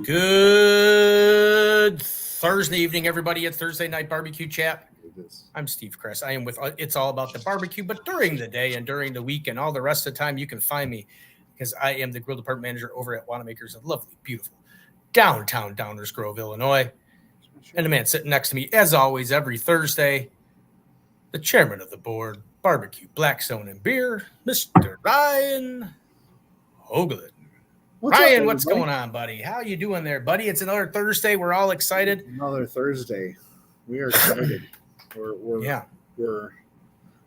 Good Thursday evening, everybody. It's Thursday Night Barbecue Chat. I'm Steve Kress. I am with It's All About the Barbecue, but during the day and during the week and all the rest of the time, you can find me because I am the grill department manager over at Wanamaker's in lovely, beautiful downtown Downers Grove, Illinois. And the man sitting next to me, as always, every Thursday, the chairman of the board, Barbecue, Blackstone, and Beer, Mr. Ryan Hoagland. Ryan, what's going on, buddy? How you doing there, buddy? It's another Thursday. We're all excited. Another Thursday. We are excited. We're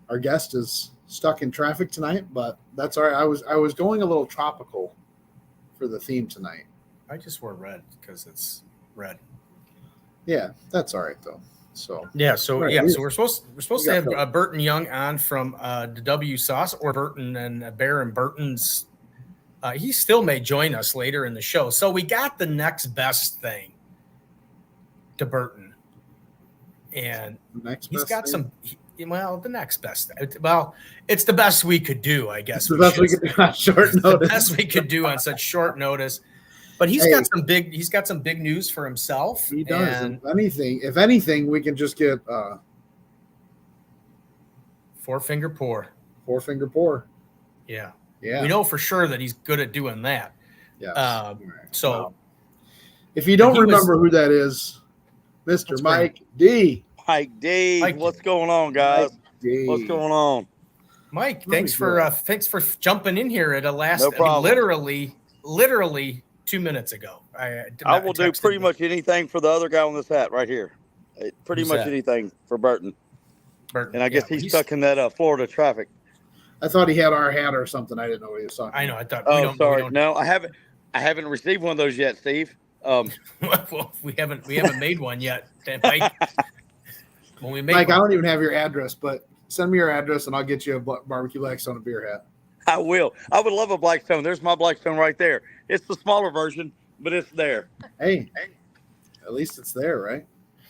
our guest is stuck in traffic tonight, but that's all right. I was going a little tropical for the theme tonight. I just wore red because it's red. Yeah, that's all right though. So so we're supposed to have Burton Young on from the W Sauce, or Burton and Bear and Burton's. He still may join us later in the show. So we got the next best thing to Burton. And he's got the next best. Well, it's the best we could do, I guess. It's the best we could do on short notice. The best we could do on such short notice. But he's got some big news for himself. He does. And if anything, we can just get four-finger pour. Four-finger pour. Yeah. Yeah. We know for sure that he's good at doing that. Yeah. If you don't remember who that is, Mr. Mike D. Mike D. What's going on, guys? What's going on? Mike, thanks for jumping in here at a last literally 2 minutes ago. I will do pretty much anything for the other guy on this hat right here. Pretty much anything for Burton. And I guess he's stuck in that Florida traffic. I thought he had our hat or something. I didn't know what he was talking about. I know. I thought. Sorry. No, I haven't received one of those yet, Steve. Well, we haven't made one yet, Mike. Mike, I don't even have your address, but send me your address and I'll get you a barbecue Blackstone and beer hat. I will. I would love a Blackstone. There's my Blackstone right there. It's the smaller version, but it's there. Hey, at least it's there, right?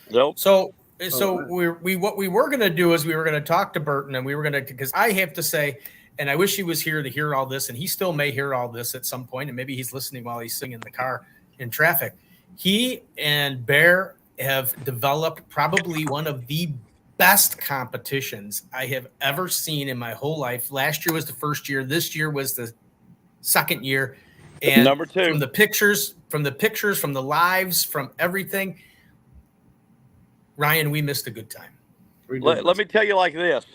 Nope. So what we were going to do is we were going to talk to Burton, and we were going to, because I have to say, and I wish he was here to hear all this, and he still may hear all this at some point, and maybe he's listening while he's sitting in the car in traffic. He and Bear have developed probably one of the best competitions I have ever seen in my whole life. Last year was the first year. This year was the second year. And number two, from the pictures, from the lives, from everything, Ryan, we missed a good time. Let me tell you like this.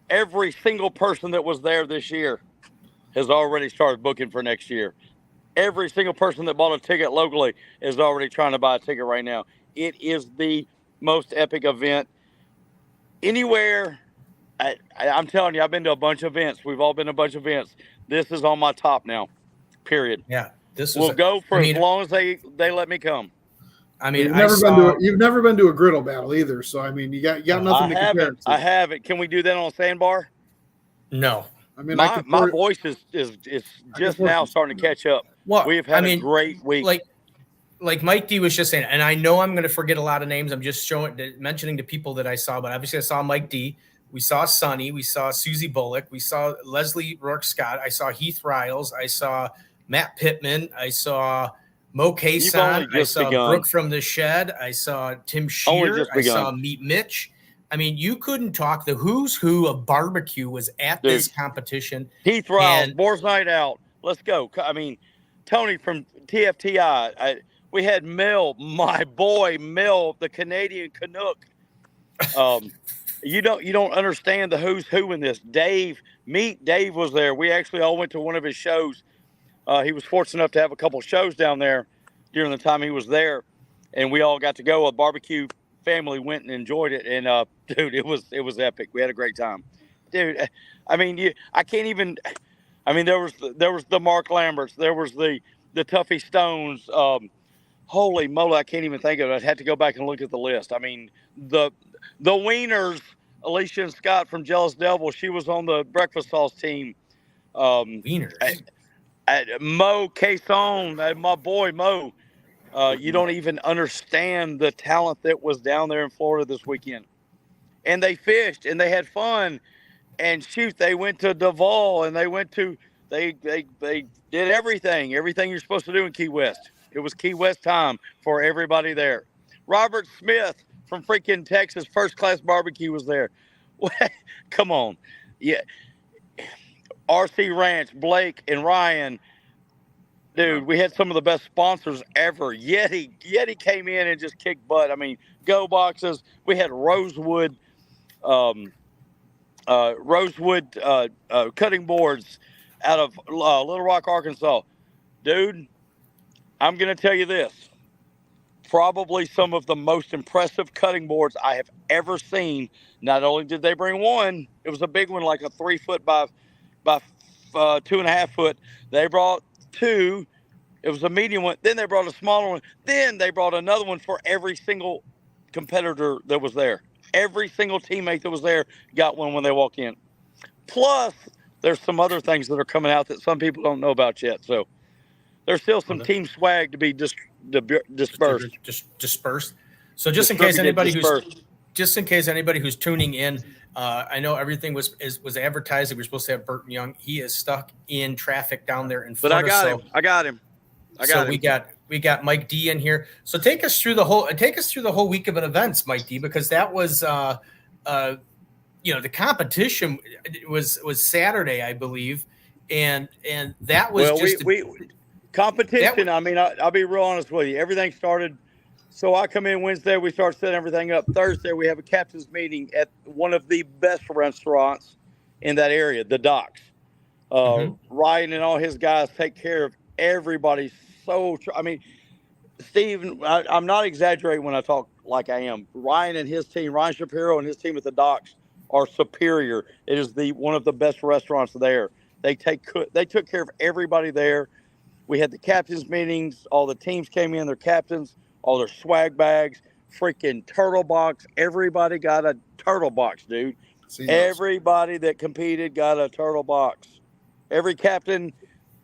Every single person that was there this year has already started booking for next year. Every single person that bought a ticket locally is already trying to buy a ticket right now. It is the most epic event anywhere. I'm telling you, I've been to a bunch of events. We've all been to a bunch of events. This is on my top now, period. Yeah. We'll go for as long as they let me come. I mean, you've never been to a griddle battle either, so I mean, you got nothing to compare it to. I haven't. Can we do that on a sandbar? No. I mean, my voice is just now starting to catch up. Well, we've had a great week. Like Mike D was just saying, and I know I'm going to forget a lot of names. I'm just mentioning the people that I saw, but obviously I saw Mike D. We saw Sonny. We saw Susie Bullock. We saw Leslie Rourke Scott. I saw Heath Riles. I saw Matt Pittman. I saw Mo Kayson. I saw Brooke from the Shed. I saw Tim Shear. I saw Meet Mitch. I mean, you couldn't talk. The who's who of barbecue was at this competition. Heath Riles, Boar's Night Out. Let's go. I mean, Tony from TFTI. We had Mel, my boy Mel, the Canadian Canuck. You don't understand the who's who in this. Dave was there. We actually all went to one of his shows. He was fortunate enough to have a couple shows down there during the time he was there, and we all got to go. A barbecue family went and enjoyed it, and dude, it was epic. We had a great time, dude. I mean, I can't even. I mean, there was the Mark Lamberts, there was the Tuffy Stones. Holy moly, I can't even think of it. I'd have to go back and look at the list. I mean, the Wieners, Alicia and Scott from Jealous Devil, she was on the breakfast sauce team. Wieners. Mo Kayson, my boy Mo. You don't even understand the talent that was down there in Florida this weekend. And they fished and they had fun. And shoot, they went to Duval and they did everything you're supposed to do in Key West. It was Key West time for everybody there. Robert Smith from freaking Texas, First Class Barbecue was there. Come on. Yeah. RC Ranch, Blake and Ryan. Dude, we had some of the best sponsors ever. Yeti came in and just kicked butt. I mean, Go Boxes. We had Rosewood cutting boards out of Little Rock, Arkansas. Dude, I'm going to tell you this. Probably some of the most impressive cutting boards I have ever seen. Not only did they bring one, it was a big one, like a 3 foot by 2.5 foot. They brought two. It was a medium one. Then they brought a smaller one. Then they brought another one for every single competitor that was there. Every single teammate that was there got one when they walked in. Plus, there's some other things that are coming out that some people don't know about yet. So there's still some team swag to be dispersed. Dispersed. So just in case anybody who's tuning in, I know everything was advertised. We were supposed to have Burton Young. He is stuck in traffic down there in Florida. But I got him. We got Mike D in here. So take us through the whole week of events, Mike D, because that was the competition was Saturday, I believe, and that was competition. I mean, I'll be real honest with you. Everything started. So I come in Wednesday. We start setting everything up. Thursday, we have a captain's meeting at one of the best restaurants in that area, the Docks. Ryan and all his guys take care of everybody. I mean, Steve, I'm not exaggerating when I talk like I am. Ryan and his team, Ryan Shapiro and his team at the Docks are superior. It is one of the best restaurants there. They took care of everybody there. We had the captain's meetings. All the teams came in, their captains, all their swag bags, freaking turtle box. Everybody got a turtle box, dude. Everybody that competed got a turtle box. Every captain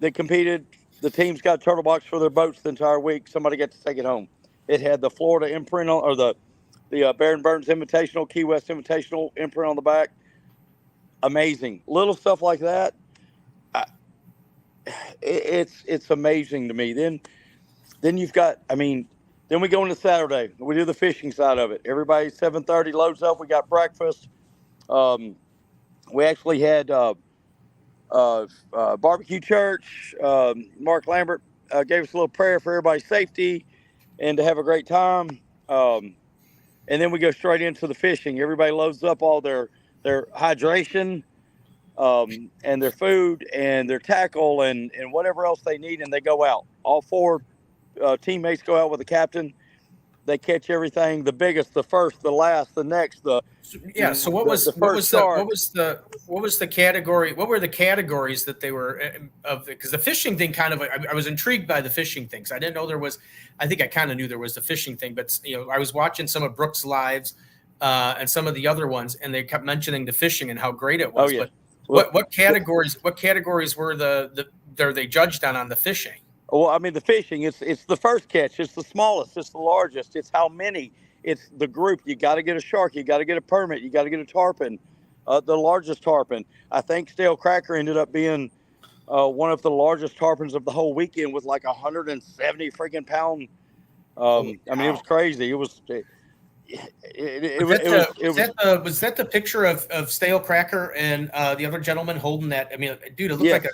that competed, the teams got a turtle box for their boats the entire week. Somebody got to take it home. It had the Florida imprint on, or the Baron Burns Invitational, Key West Invitational imprint on the back. Amazing. Little stuff like that. It's amazing to me. Then you've got, then we go into Saturday. We do the fishing side of it. Everybody 7:30 loads up. We got breakfast. We actually had barbecue church. Mark Lambert gave us a little prayer for everybody's safety and to have a great time. And then we go straight into the fishing. Everybody loads up all their hydration and their food and their tackle and whatever else they need, and they go out. All four teammates go out with the captain. They catch everything: the biggest, the first, the last, the next. So what was the category? What were the categories that they were of? Because the fishing thing, kind of, I was intrigued by the fishing things. I didn't know there was. I think I kind of knew there was the fishing thing, but I was watching some of Brooks' lives and some of the other ones, and they kept mentioning the fishing and how great it was. Oh, yeah. But what categories? What categories were they judged on the fishing? Well, the fishing, it's the first catch. It's the smallest. It's the largest. It's how many. It's the group. You got to get a shark. You got to get a permit. You got to get a tarpon, the largest tarpon. I think Stale Cracker ended up being one of the largest tarpons of the whole weekend with like 170 freaking pound. Wow. It was crazy. It was. Was that the picture of Stale Cracker and the other gentleman holding that? Dude, it looked like a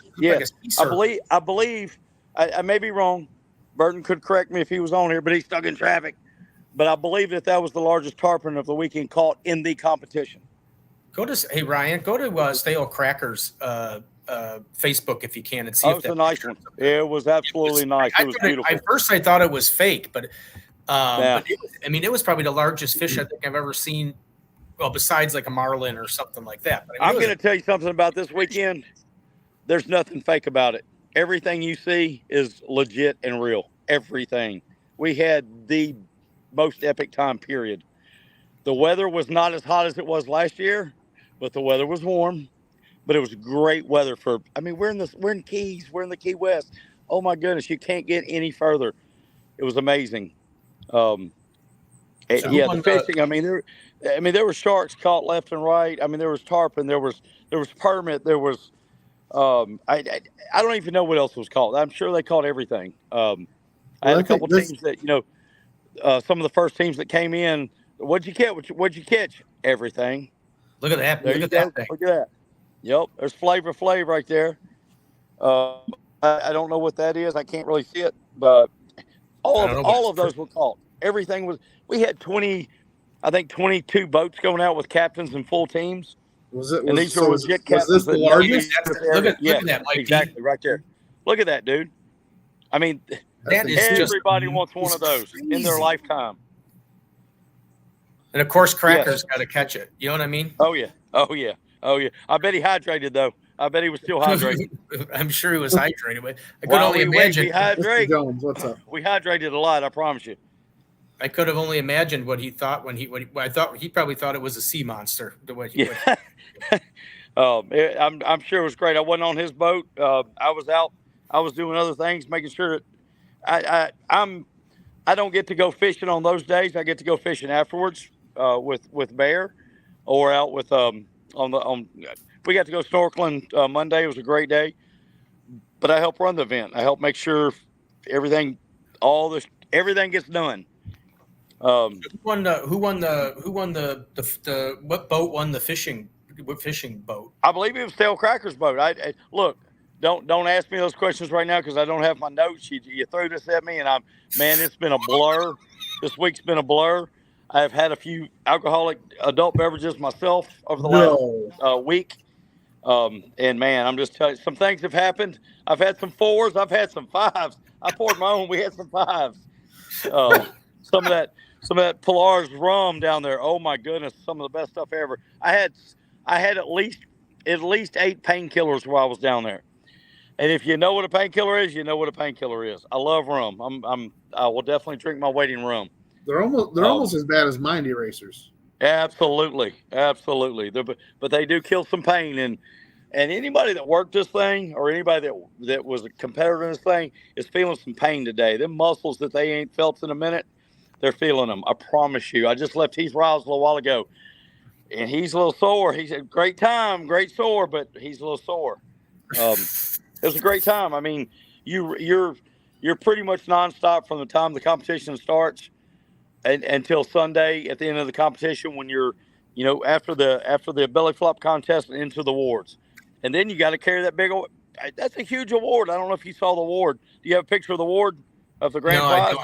sea serpent. I believe. I may be wrong. Burton could correct me if he was on here, but he's stuck in traffic. But I believe that was the largest tarpon of the weekend caught in the competition. Ryan, go to Stale Cracker's Facebook if you can and see if that was a nice one. It was absolutely nice. It was beautiful. At first, I thought it was fake, but it was probably the largest fish I think I've ever seen. Well, besides like a marlin or something like that. But I'm going to tell you something about this weekend. There's nothing fake about it. Everything you see is legit and real. Everything. We had the most epic time, period. The weather was not as hot as it was last year, but the weather was warm. But it was great weather we're in Keys, we're in the Key West. Oh my goodness, you can't get any further. It was amazing. The fishing. There were sharks caught left and right. There was tarpon, there was permit, there was. I don't even know what else was caught. I'm sure they caught everything. I had a couple teams that, some of the first teams that came in. What'd you catch? What'd you catch? Everything. Look at that. There Look you at go. that thing. Look at that. Yep. There's Flavor Flav right there. I don't know what that is. I can't really see it, but all of those were caught. Everything was. We had 22 boats going out with captains and full teams. These were legit captains. Was this the largest? Look at that, Mike. Exactly, right there. Look at that, dude. I mean, everybody wants one of those in their lifetime. And of course, Cracker's got to catch it. You know what I mean? Oh yeah. I bet he hydrated though. I bet he was still hydrated. I'm sure he was hydrated. But I could only imagine. Mr. Jones, what's up? We hydrated a lot. I promise you. I could have only imagined what he thought I thought he probably thought it was a sea monster. I'm sure it was great. I wasn't on his boat. I was out. I was doing other things, making sure that I don't get to go fishing on those days. I get to go fishing afterwards with Bear, or out with we got to go snorkeling Monday. It was a great day. But I help run the event. I help make sure everything gets done. What boat won the fishing boat? I believe it was Dale Cracker's boat. Look, don't ask me those questions right now because I don't have my notes. You threw this at me, and it's been a blur. This week's been a blur. I've had a few alcoholic adult beverages myself over the last week. And man, I'm just telling you, some things have happened. I've had some 4s. I've had some 5s. I poured my own. We had some 5s. Some of that Polaris rum down there. Oh my goodness, some of the best stuff ever. I had at least 8 painkillers while I was down there. And if you know what a painkiller is, you know what a painkiller is. I love rum. I will definitely drink my weight in rum. They're almost as bad as mind erasers. Absolutely. But they do kill some pain. And anybody that worked this thing, or anybody that was a competitor in this thing, is feeling some pain today. Them muscles that they ain't felt in a minute, they're feeling them. I promise you. I just left Heath Riles a little while ago, and he's a little sore. He said, "Great time, great sore," but he's a little sore. It was a great time. I mean, you're pretty much nonstop from the time the competition starts until Sunday at the end of the competition, when you're, after the belly flop contest and into the awards, and then you got to carry that big old. That's a huge award. I don't know if you saw the award. Do you have a picture of the award of the grand prize?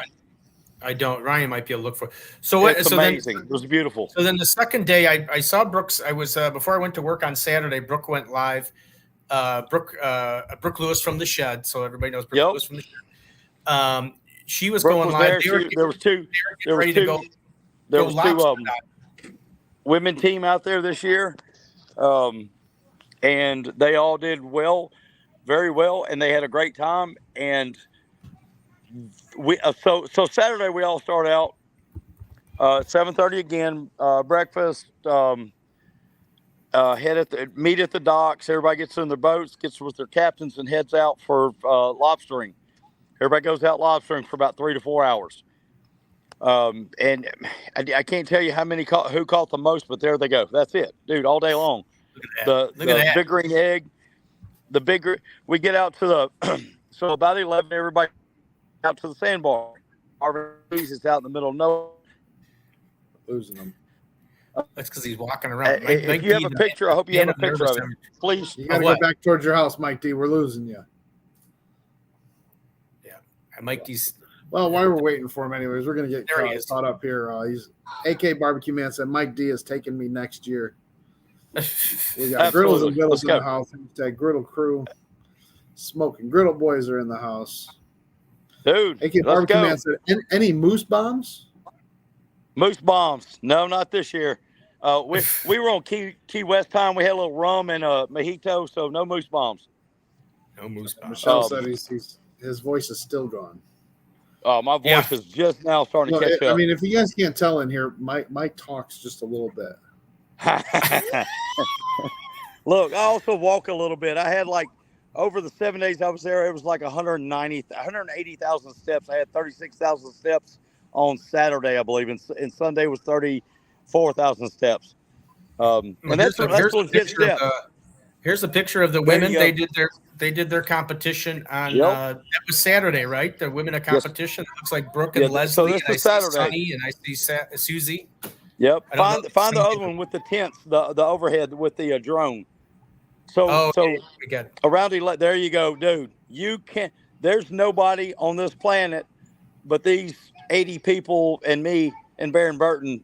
I don't. Ryan might be able to look for it. So it's amazing. It was beautiful. So then the second day, I saw Brooks. I was before I went to work on Saturday. Brooke went live. Brooke Lewis from the Shed. So everybody knows Brooke Lewis from the Shed. She was going live. There was two women team out there this year, and they all did well, very well, and they had a great time. And we so Saturday we all start out 7:30 again, breakfast, meet at the docks. Everybody gets in their boats, gets with their captains, and heads out for lobstering. Everybody goes out lobstering for about 3 to 4 hours. And I can't tell you who caught the most, but there they go. That's it, dude, all day long. Look at that. Big green egg, we get out to the, so about 11, everybody out to the sandbar. RVs is out in the middle of nowhere. Losing them. That's because he's walking around. If you have a picture, I hope you have a picture of it. Please. You got to get back towards your house, Mike D. We're losing you. Mike D's. Well, while we're waiting for him, anyways, we're going to get caught up here. He's AK Barbecue Man said Mike D is taking me next year. We got Griddles and Vittles in the house. Hashtag Griddle Crew. Smoking Griddle Boys are in the house. Dude, AK Barbecue Man said, any moose bombs? Moose bombs? No, not this year. We were on Key West time. We had a little rum and a mojito, so no moose bombs. No moose bombs. Michelle said his voice is still gone. Oh, my voice is just now starting to catch up. I mean, if you guys can't tell in here, Mike talks just a little bit. Look, I also walk a little bit. I had over the 7 days I was there, it was 180,000 steps. I had 36,000 steps on Saturday, I believe, and Sunday was 34,000 steps. And that's legit steps. Here's a picture of the women. they did their competition on Yep. that was Saturday, right? The women of competition. It looks like Brooke and Yeah, Leslie. so this And I is Saturday. see Sunny and I see Susie. Yep. I don't know. Find the other one with the tents, the overhead with the drone. So we got around 11. There you go, dude. You can't. There's nobody on this planet but these 80 people and me and Baron Burton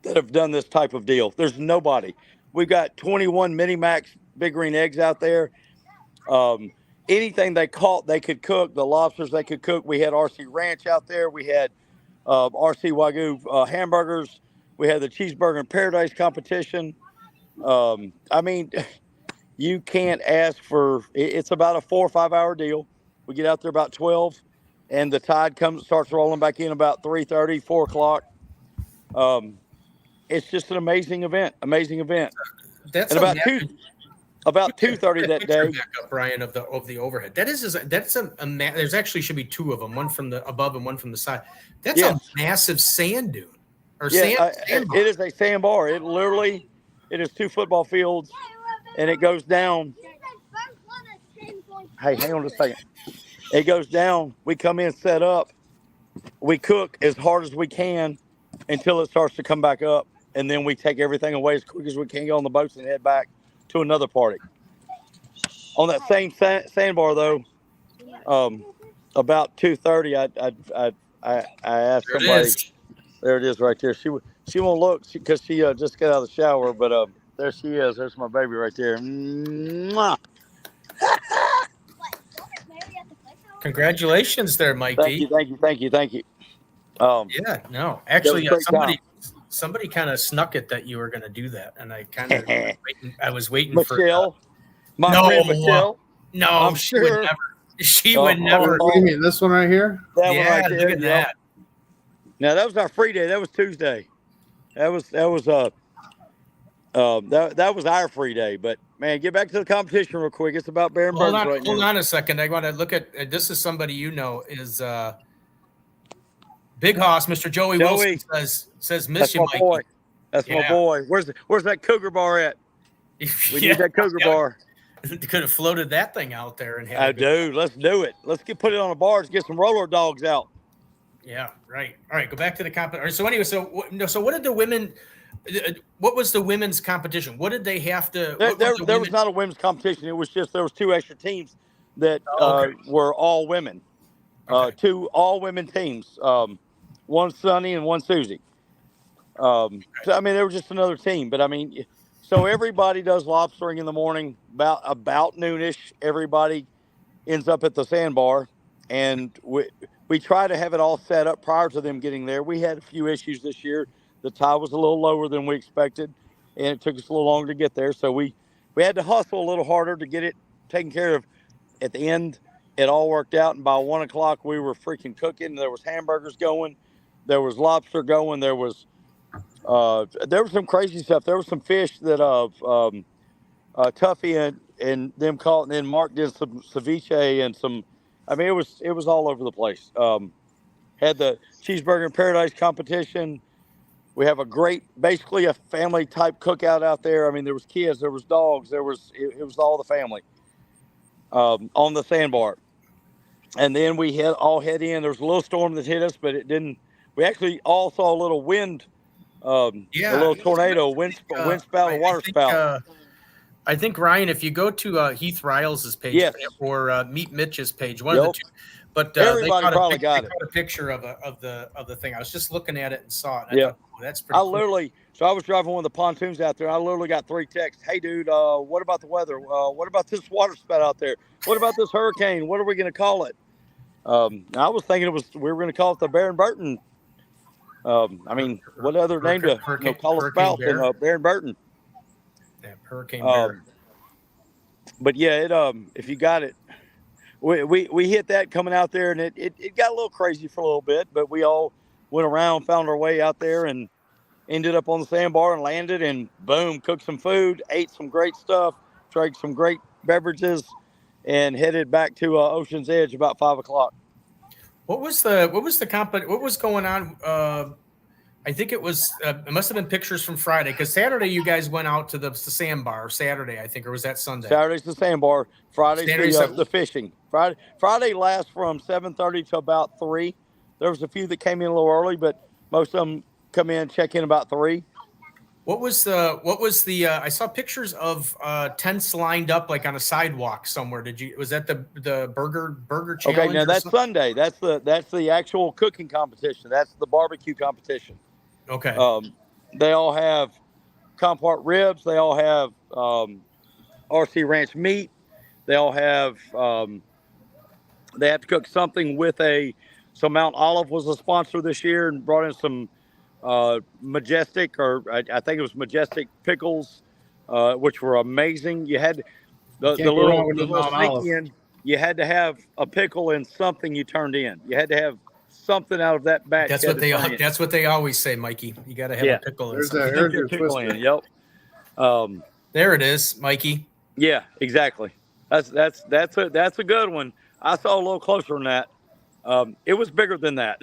that have done this type of deal. There's nobody. We've got 21 Mini Max Big Green Eggs out there. Anything they caught, they could cook. The lobsters they could cook. We had RC Ranch out there. We had RC Wagyu hamburgers. We had the Cheeseburger in Paradise competition. I mean, you can't ask for. It's about a 4 or 5 hour deal. We get out there about 12, and the tide starts rolling back in about 3:30, 4 o'clock. It's just an amazing event. Amazing event. That's and about 2:30 that day. Back up, Brian, of the overhead. There's actually should be two of them, one from the above and one from the side. That's a massive sand dune or sandbar. It is a sandbar. It is 2 football fields, and it goes down. Hey, hang on just a second. It goes down. We come in, set up. We cook as hard as we can until it starts to come back up, and then we take everything away as quick as we can, get on the boats and head back to another party. On that same sandbar, though, about 2:30, I asked somebody. There it is, right there. She won't look because she just got out of the shower, but there she is. There's my baby right there. Mwah. Congratulations, there, Mike D. Thank you. Yeah, no, actually, somebody kind of snuck it that you were going to do that, and I kind of was waiting Michelle, for my friend Michelle. No, I'm she sure. would never. She would never. What do you mean, this one right here? That yeah, one right there, look at that. Now that was our free day. That was Tuesday. That was our free day. But man, get back to the competition real quick. It's about Baron Burns right now. Hold on a second. I want to look at this. Is somebody you know is Big Hoss, Mr. Joey Wilson says miss you, Mikey. Boy. That's my boy. Where's that cougar bar at? We need that cougar bar. Could have floated that thing out there and had. Let's do it. Let's put it on a barge. Get some roller dogs out. Yeah, right. All right, go back to the competition. So anyway, so what did the women? What was the women's competition? What did they have to? There was not a women's competition. It was just there was 2 extra teams that were all women. 2 all women teams. One Sunny and one Susie. So, I mean, they were just another team. But I mean, so everybody does lobstering in the morning about noonish. Everybody ends up at the sandbar, and we try to have it all set up prior to them getting there. We had a few issues this year. The tide was a little lower than we expected, and it took us a little longer to get there. So we had to hustle a little harder to get it taken care of. At the end, it all worked out, and by 1 o'clock, we were freaking cooking. There was hamburgers going. There was lobster going. There was some crazy stuff. There was some fish that Tuffy and them caught, and then Mark did some ceviche and some. I mean, it was all over the place. Had the Cheeseburger in Paradise competition. We have basically a family type cookout out there. I mean, there was kids, there was dogs, it was all the family on the sandbar. And then we all head in. There was a little storm that hit us, but it didn't. We actually all saw a little wind, a little tornado, wind spout, a water spout. I think, Ryan, if you go to Heath Riles' page or Meet Mitch's page, one of the two, but everybody probably got a picture of the thing. I was just looking at it and saw it. And I thought, that's pretty cool. So I was driving one of the pontoons out there. I literally got 3 texts. Hey, dude, what about the weather? What about this water spout out there? What about this hurricane? What are we going to call it? I was thinking we were going to call it the Baron Burton. I mean, what other name to call a spout than Baron Burton? Yeah, Hurricane Bear. But yeah, if you got it, we hit that coming out there, and it got a little crazy for a little bit, but we all went around, found our way out there, and ended up on the sandbar and landed, and boom, cooked some food, ate some great stuff, drank some great beverages, and headed back to Ocean's Edge about 5 o'clock. What was going on? I think it was. It must have been pictures from Friday because Saturday you guys went out to the sandbar. Saturday, I think, or was that Sunday? Saturday's the sandbar. Friday's Saturday's the fishing. Friday lasts from 7:30 to about 3. There was a few that came in a little early, but most of them come in, check in about 3. What was the I saw pictures of tents lined up like on a sidewalk somewhere. Was that the burger challenge? Okay, now that's Sunday. That's the actual cooking competition. That's the barbecue competition. Okay. They all have Compart ribs. They all have RC Ranch meat. They all have they have to cook something with so Mount Olive was a sponsor this year and brought in some Majestic, or I think it was Majestic pickles, which were amazing. You had the little sneak in. You had to have a pickle and something you turned in. You had to have something out of that batch. That's what they always say, Mikey. You got to have a pickle. There's a pickle in. Yep. There it is, Mikey. Yeah, exactly. That's a good one. I saw a little closer than that. It was bigger than that.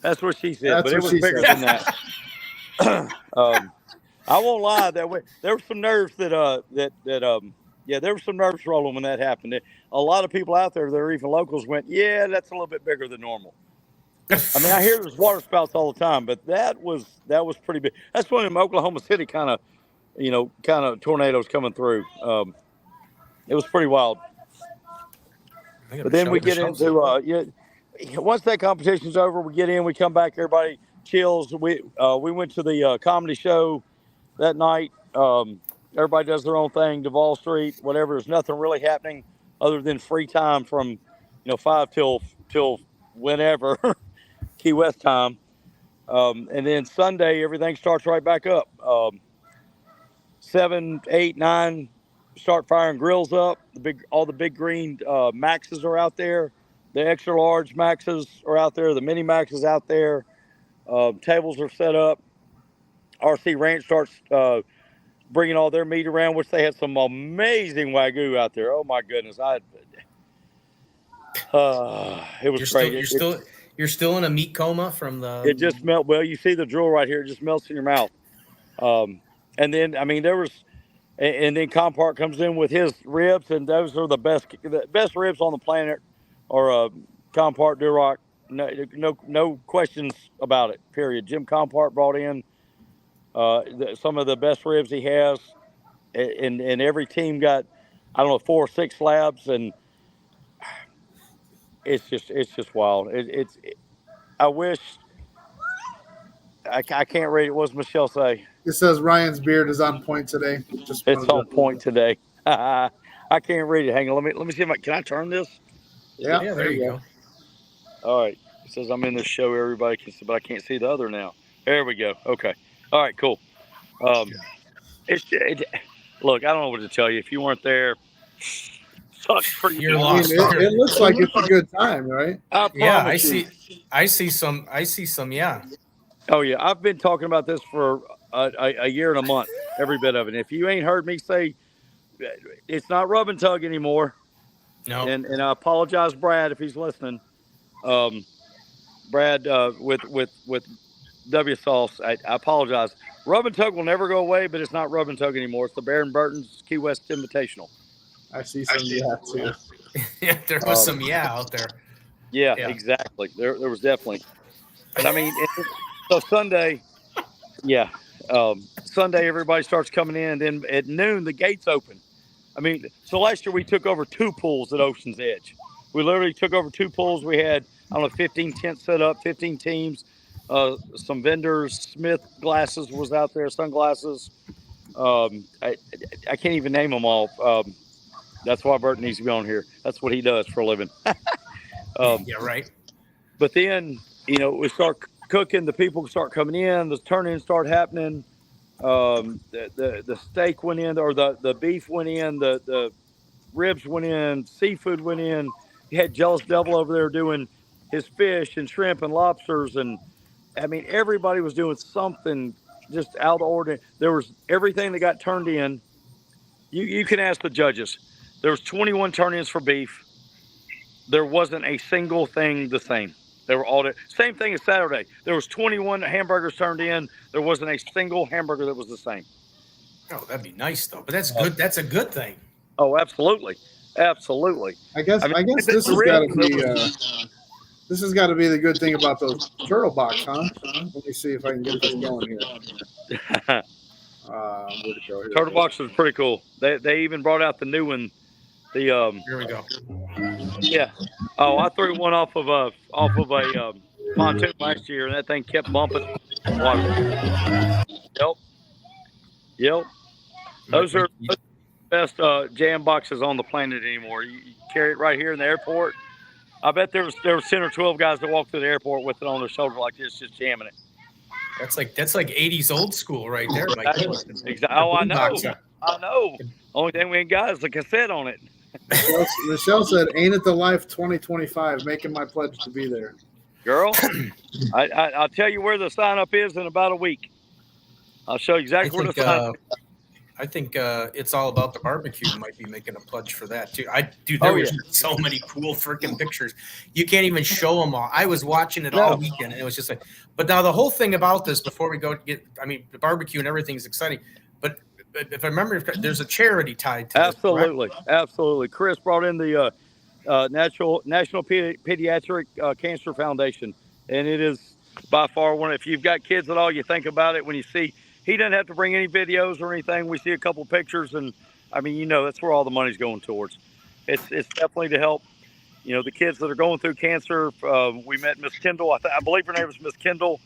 That's what she said, but it was bigger than that. I won't lie. There were some nerves there were some nerves rolling when that happened. A lot of people out there that are even locals went, yeah, that's a little bit bigger than normal. I mean, I hear there's water spouts all the time, but that was pretty big. That's one of them Oklahoma City kind of tornadoes coming through. It was pretty wild. But then we get into once that competition's over, we get in, we come back, everybody chills. We went to the comedy show that night. Everybody does their own thing, Duval Street, whatever. There's nothing really happening other than free time from 5 till whenever, Key West time. And then Sunday, everything starts right back up. 7, 8, 9, start firing grills up. All the big green Maxes are out there. The extra large Maxes are out there. The mini Maxes out there. Tables are set up. RC Ranch starts bringing all their meat around, which they had some amazing Wagyu out there. Oh my goodness! It was great. You're still in a meat coma from the. It just melt. Well, you see the drool right here. It just melts in your mouth. And then and then Compart comes in with his ribs, and those are the best ribs on the planet. Or Compart Duroc, no questions about it. Period. Jim Compart brought in some of the best ribs he has, and every team got 4 or 6 slabs, and it's just wild. I wish I can't read it. What does Michelle say? It says Ryan's beard is on point today. It's on point today. I can't read it. Hang on. Let me see if can I turn this? Yeah, there you go. All right. It says I'm in this show. Everybody can see, but I can't see the other now. There we go. Okay. All right, cool. Look, I don't know what to tell you. If you weren't there, sucks for you. You're lost. It looks like it's a good time, right? Yeah, I see some. Yeah. Oh yeah, I've been talking about this for a year and a month. Every bit of it. If you ain't heard me say, it's not rub and tug anymore. No. And I apologize, Brad, if he's listening. Brad with W Sauce, I apologize. Rub and tug will never go away, but it's not rub and tug anymore. It's the Baron Burton's Key West Invitational. I see some too. Yeah, there was some out there. Yeah, exactly. There was definitely. But I mean, so Sunday, Sunday everybody starts coming in, and then at noon the gates open. I mean, so last year we took over 2 pools at Ocean's Edge. We literally took over 2 pools. We had 15 tents set up, 15 teams, some vendors. Smith Glasses was out there, sunglasses. I can't even name them all. That's why Burton needs to be on here. That's what he does for a living. Yeah, right. But then, we start cooking. The people start coming in. The turn-ins start happening. The steak went in, or the beef went in. The ribs went in. Seafood went in. You had Jealous Devil over there doing his fish and shrimp and lobsters. And, I mean, everybody was doing something just out of the ordinary. There was everything that got turned in. You can ask the judges. There was 21 turn-ins for beef. There wasn't a single thing the same. They were all same thing as Saturday. There was 21 hamburgers turned in. There wasn't a single hamburger that was the same. Oh, that'd be nice though. But that's good. That's a good thing. Oh, absolutely, absolutely. I guess this has got to be. This has got to be the good thing about those turtle box, huh? Let me see if I can get this going here. Where'd it go here? Turtle box was pretty cool. They even brought out the new one. The here we go. Yeah. Oh, I threw one off of a pontoon last year, and that thing kept bumping water. Yep. Those are the best jam boxes on the planet anymore. You carry it right here in the airport. I bet there was 10 or 12 guys that walked through the airport with it on their shoulder like this, just jamming it. That's like 80s old school right there, Mike. Exactly. Oh, I know. Only thing we ain't got is the cassette on it. Michelle said, "Ain't it the life 2025? Making my pledge to be there." Girl, I'll tell you where the sign up is in about a week. I'll show you exactly where the sign up is. I think It's All About the Barbecue might be making a pledge for that too. There was so many cool freaking pictures. You can't even show them all. I was watching it all weekend, and it was just like. But now the whole thing about this, before we go the barbecue and everything is exciting. But if I remember, there's a charity tied to Absolutely. Chris brought in the National Pediatric Cancer Foundation, and it is by far one. If you've got kids at all, you think about it when you see. He doesn't have to bring any videos or anything. We see a couple pictures, and that's where all the money's going towards. It's definitely to help, the kids that are going through cancer. We met Miss Kendall. I believe her name was Miss Kendall.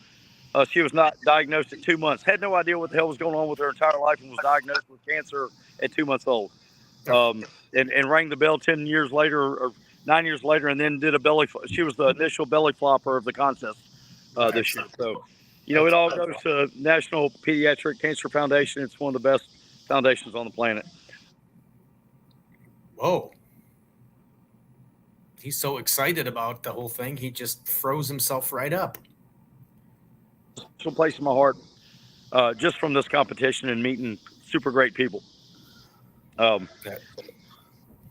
She was not diagnosed at 2 months. Had no idea what the hell was going on with her entire life, and was diagnosed with cancer at 2 months old. And rang the bell 10 years later or 9 years later, and then did a belly. She was the initial belly flopper of the contest this year. So. It all goes to National Pediatric Cancer Foundation. It's one of the best foundations on the planet. Whoa. He's so excited about the whole thing. He just froze himself right up. It's a place in my heart just from this competition and meeting super great people.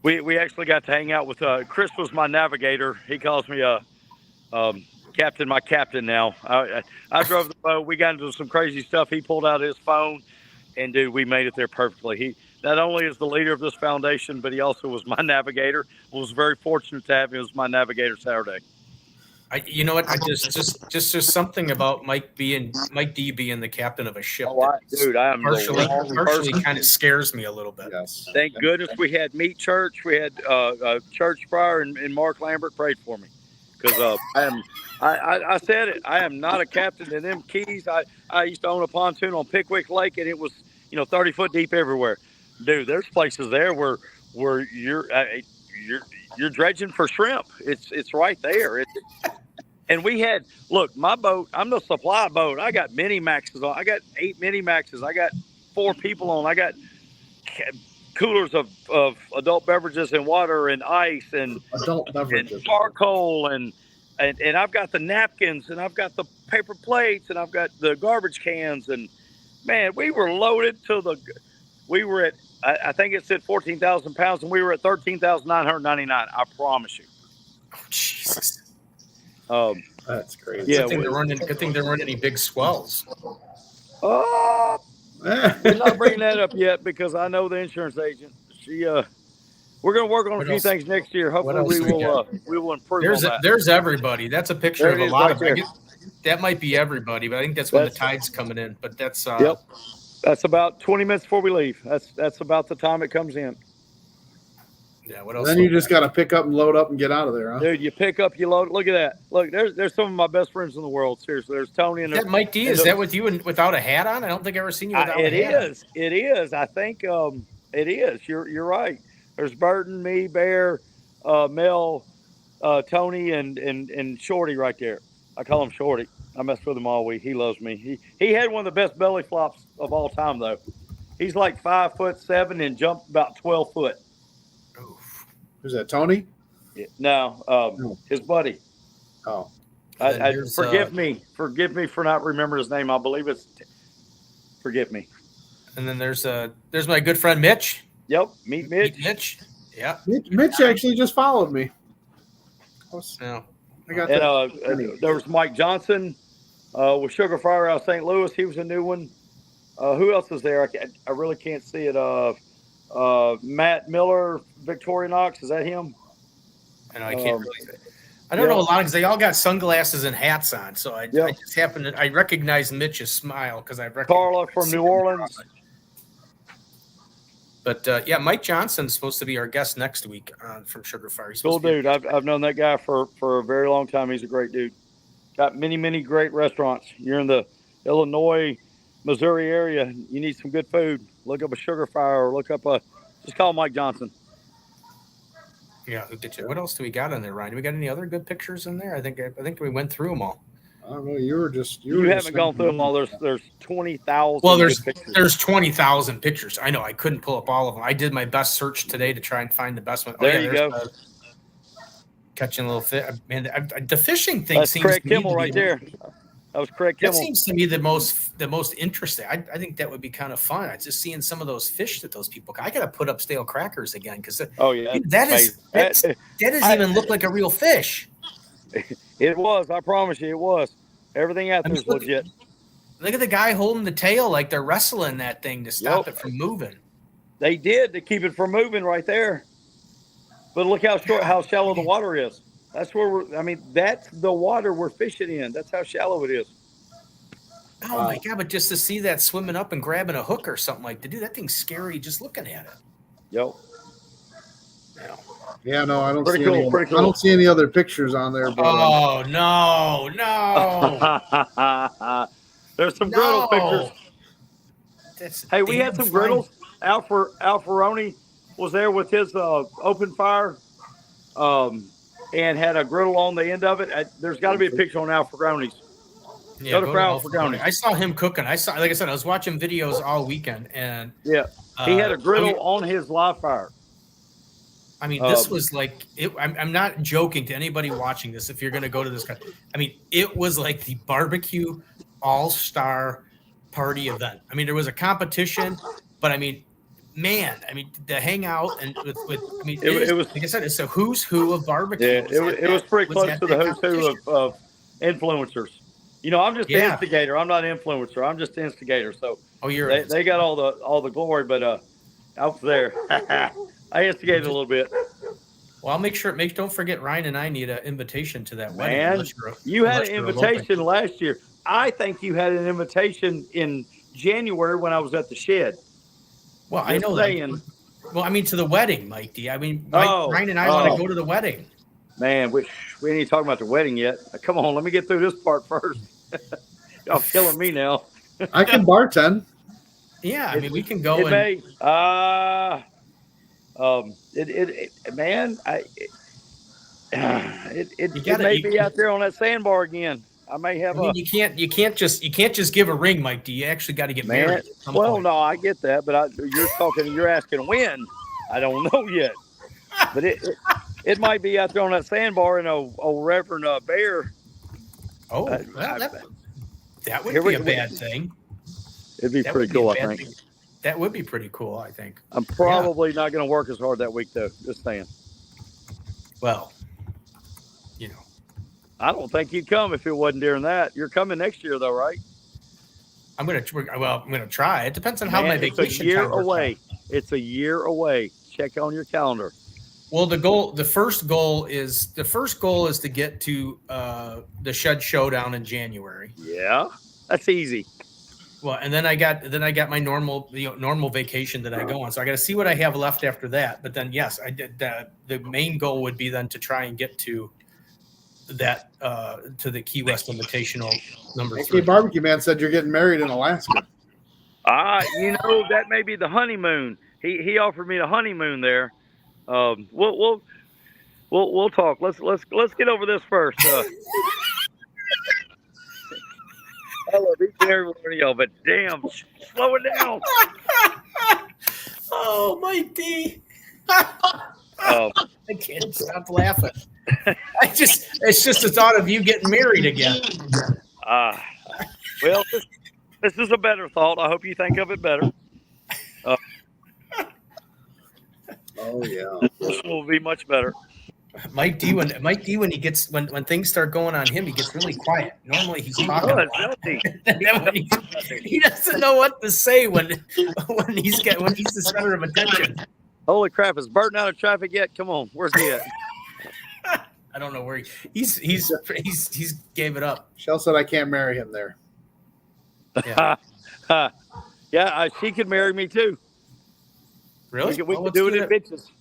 We actually got to hang out with Chris was my navigator. He calls me Captain, my captain now. I drove the boat. We got into some crazy stuff. He pulled out his phone, and dude, we made it there perfectly. He not only is the leader of this foundation, but he also was my navigator. I was very fortunate to have him as my navigator Saturday. You know what? I just something about Mike D being the captain of a ship. Dude, I am partially kind of scares me a little bit. Yes. Thank goodness we had Meat Church. We had Church Prior and Mark Lambert prayed for me. Because I said it. I am not a captain in them keys. I used to own a pontoon on Pickwick Lake, and it was 30 foot deep everywhere. Dude, there's places there where you're dredging for shrimp. It's right there. And we had my boat. I'm the supply boat. I got mini maxes on. I got 8 mini maxes. I got 4 people on. I got coolers of adult beverages and water and ice and adult beverages and charcoal and I've got the napkins and I've got the paper plates and I've got the garbage cans, and man, we were loaded we were at I think it said 14,000 pounds and we were at 13,999. I promise you. Oh, Jesus. That's crazy. Yeah, good thing there weren't any big swells. Oh. We're not bringing that up yet because I know the insurance agent. We're going to work on a few things next year. Hopefully, we will improve. There's everybody. That's a picture of a lot of. That might be everybody, but I think that's when the tide's coming in. But that's yep. That's about 20 minutes before we leave. That's about the time it comes in. Yeah. What else? Then you just got to pick up and load up and get out of there, huh? Dude, you pick up, you load. Look at that. Look, there's some of my best friends in the world. Seriously, there's Tony and that Mike D. Is that with you and without a hat on? I don't think I've ever seen you without a hat. It is. I think it is. You're right. There's Burton, me, Bear, Mel, Tony, and Shorty right there. I call him Shorty. I mess with him all week. He loves me. He had one of the best belly flops of all time, though. He's like 5'7" and jumped about 12 foot. Who's that, Tony? Yeah, no, his buddy. Oh. Forgive me for not remembering his name. I believe it's forgive me. And then there's my good friend Mitch. Yep, Mitch. Mitch. Yeah. Mitch actually just followed me. No. I got and there was Mike Johnson with Sugar Fire out of St. Louis. He was a new one. Who else is there? I really can't see it. Matt Miller, Victorinox. Is that him? And I can't really say. I don't know a lot because they all got sunglasses and hats on. So I just happened to, I recognize Mitch's smile because I recognize Carla from New Orleans. But Mike Johnson's supposed to be our guest next week from Sugar Fire. Cool dude. I've known that guy for a very long time. He's a great dude. Got many great restaurants. You're in the Illinois, Missouri area. You need some good food. Look up a Sugar Fire or just call Mike Johnson. Yeah, what else do we got on there, Ryan? Do we got any other good pictures in there? I think we went through them all. I don't know. You haven't gone through them all. There's 20,000. Well, there's 20,000 pictures. I know. I couldn't pull up all of them. I did my best search today to try and find the best one. There you go. Catching a little fish. Man, the fishing thing. That's seems Craig Kimmel right there. That was Craig Kimmel. That seems to me the most interesting. I think that would be kind of fun. I just seeing some of those fish that those people. I got to put up stale crackers again because that doesn't even look like a real fish. It was. I promise you, it was. Everything out there is legit. Look at the guy holding the tail like they're wrestling that thing to stop it from moving. They did to keep it from moving right there. But look how shallow the water is. That's where that's the water we're fishing in. That's how shallow it is. Oh my God, but just to see that swimming up and grabbing a hook or something like that, dude, that thing's scary just looking at it. Yep. Yeah, no, I don't see any. I don't see any other pictures on there. But, oh no! There's some griddle pictures. Hey, we had some griddles. Alfaroni was there with his open fire, and had a griddle on the end of it. There's got to be a picture on Alfaroni's. Yeah, go to Alfaroni. I saw him cooking. Like I said, I was watching videos all weekend, and he had a griddle on his live fire. I mean, this was like it. I'm not joking to anybody watching this. If you're going to go to this country, I mean, it was like the barbecue all-star party event. I mean, there was a competition, but I mean, man, to hang out and with it was like I said, it's a who's who of barbecue. Yeah, it was pretty close to the who's who of influencers. You know, I'm just the instigator. I'm not an influencer. I'm just the instigator. So they got all the glory, but I was there. I instigated a little bit. Well, I'll make sure. Don't forget, Ryan and I need an invitation to that wedding. Man, you had an invitation last year. I think you had an invitation in January when I was at the shed. Well, I know that. Well, I mean, to the wedding, Mike D. I mean, Ryan and I want to go to the wedding. Man, we ain't talking about the wedding yet. Come on, let me get through this part first. Y'all killing me now. I can bartend. Yeah, I mean, we can go. It may be out there on that sandbar again. I may have. You can't just give a ring, Mike D. You actually got to get married. Well, no, I get that, but you're asking when. I don't know yet, but it might be out there on that sandbar in old Reverend Bear. Oh, that would be a bad thing. It'd be pretty cool, I think. That would be pretty cool, I think. I'm probably not going to work as hard that week, though. Just saying. Well, I don't think you'd come if it wasn't during that. You're coming next year, though, right? I'm gonna try. It depends on how my vacation. It's a year away. It's a year away. Check on your calendar. Well, the first goal is to get to the Shed Showdown in January. Yeah, that's easy. Well, and then I got my normal vacation that I go on. So I got to see what I have left after that. But then, yes, I did. The main goal would be then to try and get to that to the Key West Invitational number 3. Barbecue Man said you're getting married in Alaska. That may be the honeymoon. He offered me the honeymoon there. We'll talk. Let's get over this first. I love each and every one of y'all, but damn, slow it down. Oh, Mike D. I can't stop laughing. It's just the thought of you getting married again. Well, this is a better thought. I hope you think of it better. Oh yeah, this will be much better. Mike D, when he gets when things start going on him, he gets really quiet. Normally he's talking a lot. And then when he doesn't know what to say when he's the center of attention. Holy crap! Is Burton out of traffic yet? Come on, where's he at? I don't know where he's gave it up. Shell said I can't marry him there. Yeah, yeah, she could marry me too. Really? We could do it in bitches.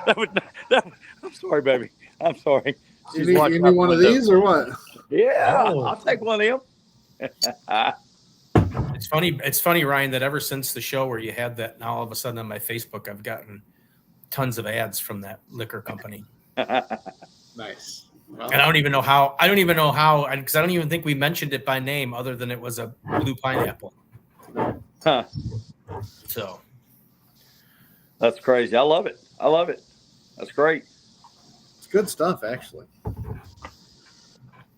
I'm sorry, baby. I'm sorry. You need one of these or what? Yeah, I'll take one of them. It's funny, Ryan, that ever since the show where you had that, now all of a sudden on my Facebook, I've gotten tons of ads from that liquor company. Nice. Well, And I don't even know how, because I don't even think we mentioned it by name other than it was a blue pineapple. Huh. So That's crazy. I love it. That's great. it's good stuff, actually.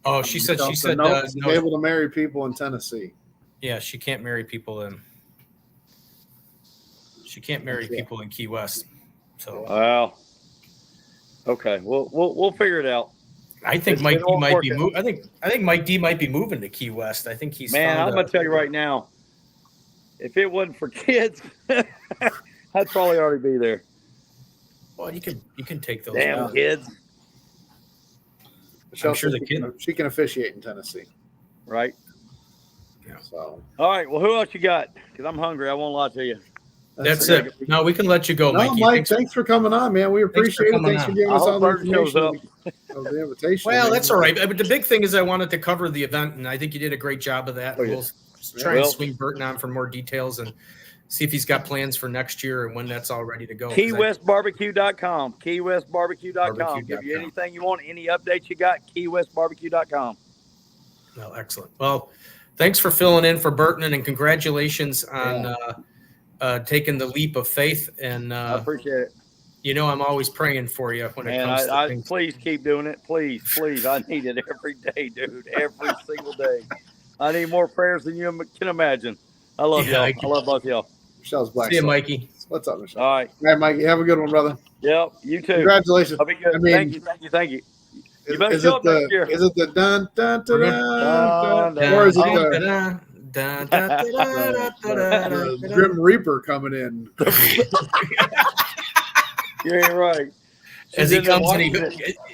oh, she said She's no, able to marry people in Tennessee. yeah, she can't marry people in Key West. So Wow. Okay. We'll figure it out. I think Mike D might be I think Mike D might be moving to Key West. I think he's I'm gonna tell you right now, if it wasn't for kids, I'd probably already be there. Well, you can take those. Damn kids. Michelle sure said she can officiate in Tennessee. Right. Yeah. So All right. Well, who else you got? Because I'm hungry. I won't lie to you. That's it. No, we can let you go, No, Mikey. Mike, thanks for coming on, man. We appreciate it. Thanks for giving us all the information of the invitation. Well, man. that's all right. But the big thing is I wanted to cover the event, and I think you did a great job of that. Oh, yeah. We'll try and swing Burton on for more details and see if he's got plans for next year and when that's all ready to go. KeyWestBarbecue.com. KeyWestBarbecue.com. Give you anything you want, any updates you got, KeyWestBarbecue.com. Well, excellent. Well, thanks for filling in for Burton, and congratulations on taking the leap of faith. And I appreciate it. You know, I'm always praying for you when it comes to things. Please keep doing it. Please. I need it every day, dude. Every single day. I need more prayers than you can imagine. I love y'all. I love both y'all. Michelle's black. See you, Mikey. What's up, Michelle? All right. All right, Mikey. Have a good one, brother. Yep. You too. Congratulations. I'll be good. I mean, Thank you. You better show up next year. Is it the dun dun dun dun, dun or is it the Grim Reaper coming in? You ain't right. As he comes in,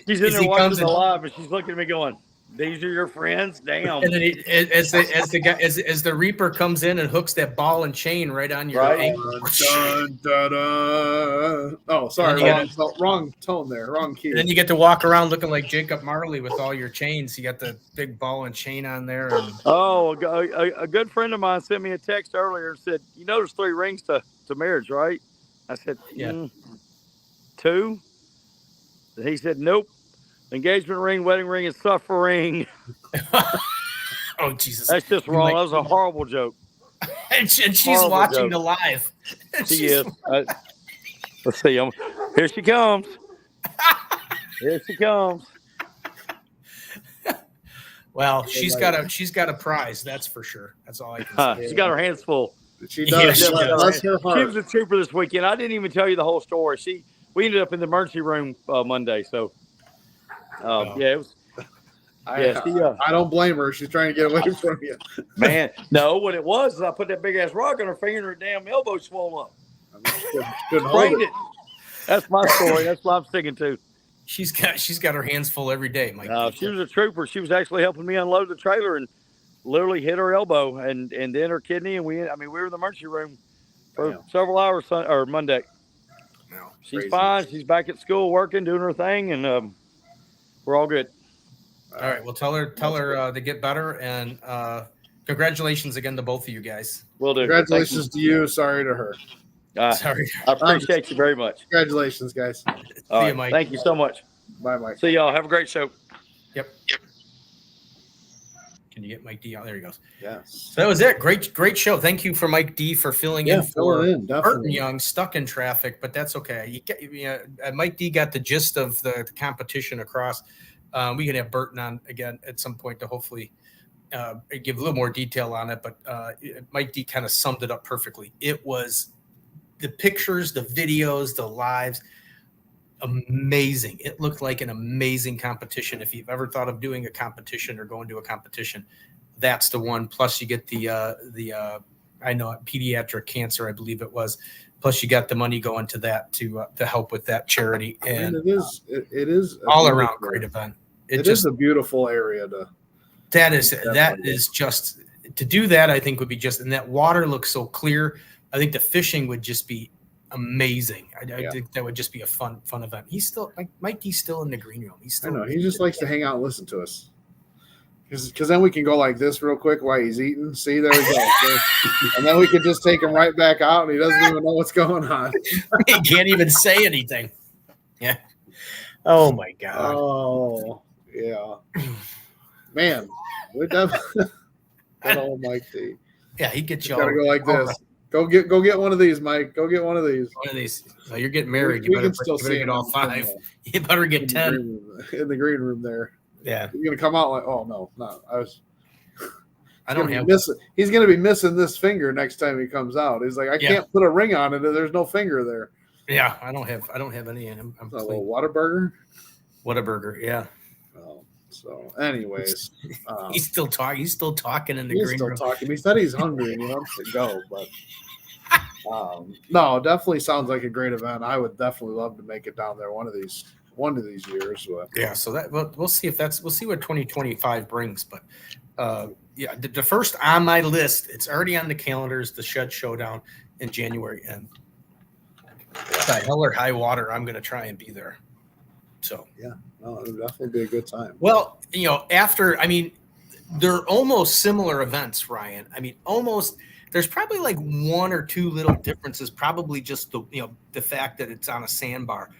she's in there watching the live, and she's looking at me going, "These are your friends, damn." And then as the Reaper comes in and hooks that ball and chain right on your ankle. Dun, dun, dun. Oh, sorry, wrong tone there, wrong key. And then you get to walk around looking like Jacob Marley with all your chains. You got the big ball and chain on there. And... Oh, a good friend of mine sent me a text earlier and said, "You know, there's 3 rings to marriage, right?" I said, "Yeah, 2." And he said, "Nope. Engagement ring, wedding ring, and suffering." Oh, Jesus. That's just wrong. That was a horrible joke. and she's watching the live. She is. Let's see. Here she comes. Here she comes. Well, she's got a prize, that's for sure. That's all I can say. She got her hands full. She does. She was a trooper this weekend. I didn't even tell you the whole story. We ended up in the emergency room Monday. So, it was. I don't blame her. She's trying to get away from you. Man, no, what it was is I put that big ass rock on her finger and her damn elbow swelled up. Couldn't hold it. That's my story. That's what I'm sticking to. She's got her hands full every day, Mike. She was a trooper. She was actually helping me unload the trailer and literally hit her elbow and then her kidney. And we were in the emergency room for several hours Monday. Wow, she's crazy. Fine. She's back at school working, doing her thing, and we're all good. All right. Well, tell her to get better, and congratulations again to both of you guys. Will do. Congratulations to you. Sorry to her. Sorry. I appreciate you very much. Congratulations, guys. See you, Mike. Thank you so much. Bye, Mike. See y'all. Have a great show. Yep. Can you get Mike D out? There he goes. Yes. So that was it. Great show. Thank you for Mike D for filling in for Burton Young, stuck in traffic, but that's okay. Mike D got the gist of the competition across. We can have Burton on again at some point to hopefully give a little more detail on it, but Mike D kind of summed it up perfectly. It was the pictures, the videos, the lives. amazing. It looked like an amazing competition. If you've ever thought of doing a competition or going to a competition, that's the one. Plus you get the I know pediatric cancer, I believe it was. Plus you got the money going to that to help with that charity. And it is all around great event. It is a beautiful area that is just to do that. I think would be just, and that water looks so clear. I think the fishing would just be amazing. I think that would just be a fun event. He's still Mikey's still in the green room. I know he just likes to hang out and listen to us. Because then we can go like this real quick while he's eating. See, there we go. And then we can just take him right back out, and he doesn't even know what's going on. He can't even say anything. Yeah. Oh my God. Oh yeah. Man, we're definitely old Mike D. Yeah, he gets you. Gotta go like this. Go get one of these, Mike. Go get one of these. One of these. Oh, you're getting married. You better get all 5. You better get 10 in the green room there. Yeah, you're gonna come out like, oh no, not I don't have. He's gonna be missing this finger next time he comes out. He's like, I can't put a ring on it. There's no finger there. Yeah, I don't have any in him. I'm a little Whataburger. Whataburger, yeah. Oh, so anyways, he's still talking. He's still talking in the green room. Talking. He said he's hungry and he wants to go, but no, definitely sounds like a great event. I would definitely love to make it down there one of these years. Yeah, so that we'll see we'll see what 2025 brings. But the first on my list, it's already on the calendars, the Shed Showdown in January, and by hell or high water, I'm going to try and be there. So yeah, no, it'll definitely be a good time. Well, they're almost similar events, Ryan. Almost. There's probably like 1 or 2 little differences. Probably just the fact that it's on a sandbar.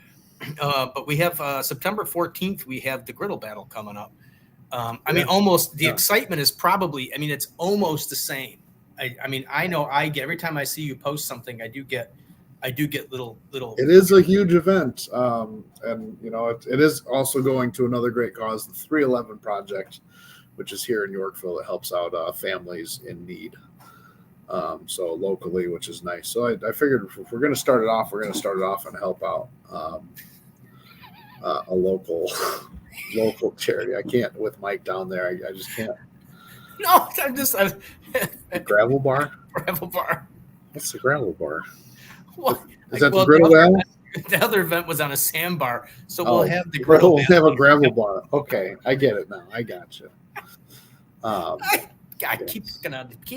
But we have September 14th. We have the griddle battle coming up. Almost the excitement is probably. It's almost the same. I know I get every time I see you post something. I do get little. It is a huge event, and it is also going to another great cause, the 311 Project, which is here in Yorkville. It helps out families in need. So locally, which is nice. So I figured if we're going to start it off, we're going to start it off and help out a local charity. I can't with Mike down there. I just can't. No, Gravel bar. Gravel bar. What's the gravel bar? What? Is that the griddle battle? The other event was on a sandbar, so we'll have the griddle. We'll have a gravel bar. Okay, I get it now. I got you. I keep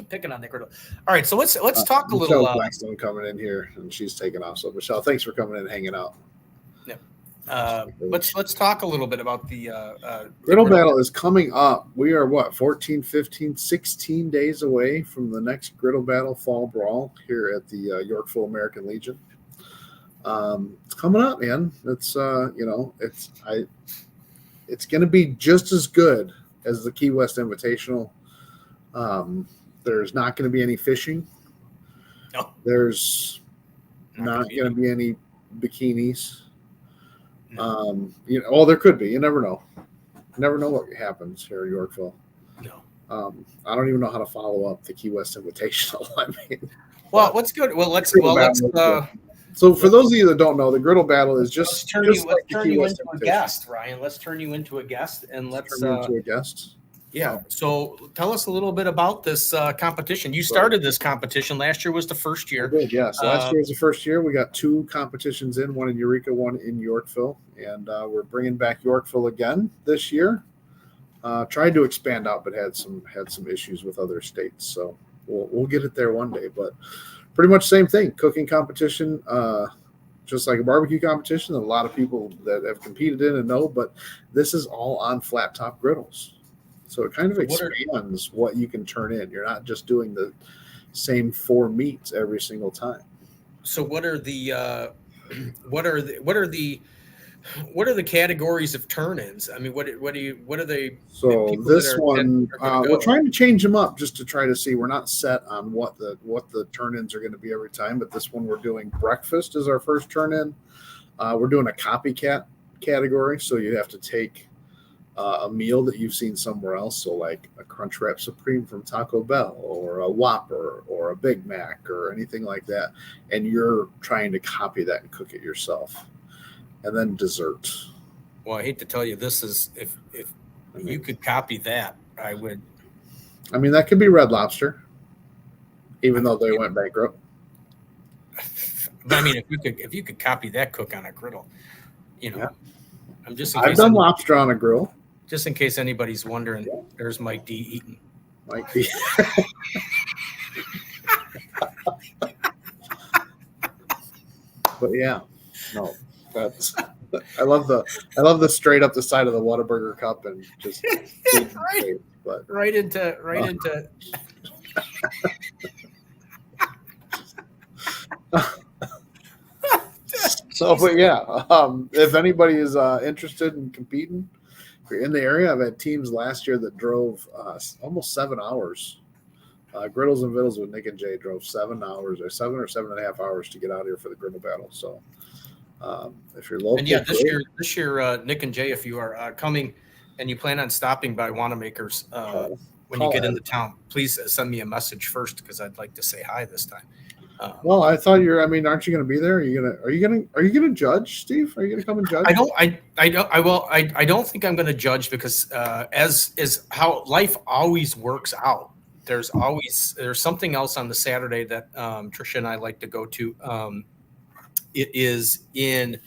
picking on the griddle. All right, so let's talk a little. Michelle Blackstone coming in here, and she's taking off. So Michelle, thanks for coming in and hanging out. Let's talk a little bit about the griddle battle is coming up. We are 14, 15, 16 days away from the next griddle battle fall brawl here at the Yorkville American Legion. It's coming up, man. It's it's going to be just as good as the Key West Invitational. There's not going to be any fishing. No. There's not going to be any bikinis. No. There could be. You never know. You never know what happens here in Yorkville. No. I don't even know how to follow up the Key West Invitational. Well, what's good? Well, let's. So for those of you that don't know, the griddle battle is just. Let's turn you into a guest, Ryan. Let's turn you into a guest, and let's turn you into a guest. Yeah. So tell us a little bit about this competition. You started this competition. Last year was the first year. I did, yes. Last year was the first year. We got 2 competitions in, one in Eureka, one in Yorkville. And we're bringing back Yorkville again this year. Tried to expand out, but had some issues with other states. So we'll get it there one day. But pretty much same thing. Cooking competition, just like a barbecue competition that a lot of people that have competed in and know. But this is all on flat top griddles. So it kind of expands what you can turn in. You're not just doing the same 4 meats every single time. So what are the categories of turn-ins? What are they? So this one, we're trying to change them up just to try to see. We're not set on what the turn-ins are going to be every time, but this one we're doing breakfast as our first turn-in. We're doing a copycat category, so you have to take a meal that you've seen somewhere else, so like a Crunchwrap Supreme from Taco Bell or a Whopper or a Big Mac or anything like that, and you're trying to copy that and cook it yourself. and then dessert. Well, I hate to tell you, this is if you could copy that, I would. I mean, that could be Red Lobster, even though they went bankrupt. But I mean, if you could copy that cook on a griddle, Yeah. I've done lobster on a grill. Just in case anybody's wondering, there's Mike D eating. Mike D. But yeah, no, that's. I love the straight up the side of the Whataburger cup and just right into. So, but yeah, if anybody is interested in competing, if you're in the area, I've had teams last year that drove almost 7 hours. Griddles and Vittles with Nick and Jay drove 7 hours or 7.5 hours to get out here for the griddle battle. So, if you're local, and yeah, this year, Nick and Jay, if you are coming and you plan on stopping by Wanamaker's when you get into town, please send me a message first because I'd like to say hi this time. Well, I thought aren't you going to be there? Are you going to judge, Steve? Are you going to come and judge? I don't think I'm going to judge because as is how life always works out. There's something else on the Saturday that Tricia and I like to go to. It is in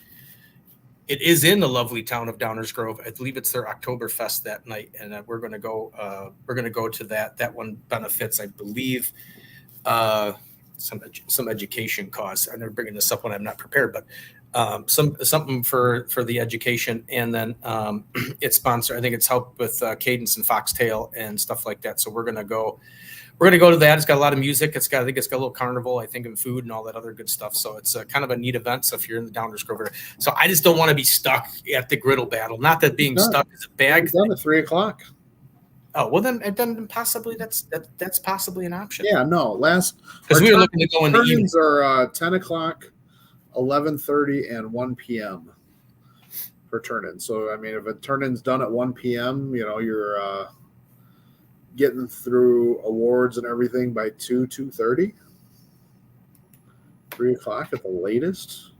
the lovely town of Downers Grove. I believe it's their Oktoberfest that night, and we're going to go. We're going to go to that. That one benefits, I believe, some education costs. I'm never bringing this up when I'm not prepared, but something for the education, and then it's sponsored. I think it's helped with Cadence and Foxtail and stuff like that. So we're gonna go to that. It's got a lot of music. I think it's got a little carnival, I think, and food and all that other good stuff. So it's kind of a neat event. So if you're in the Downers Grove area, so I just don't want to be stuck at the griddle battle. Not that being stuck is a bad thing. Done at 3:00. Oh well, then possibly that's possibly an option. Yeah, no. Because we were looking to go in the evening. Are 10 o'clock, 11:30, and 1 p.m. for turn-in. So I mean, if a turn-in's done at 1 p.m., you're getting through awards and everything by 2:30, 3 o'clock at the latest.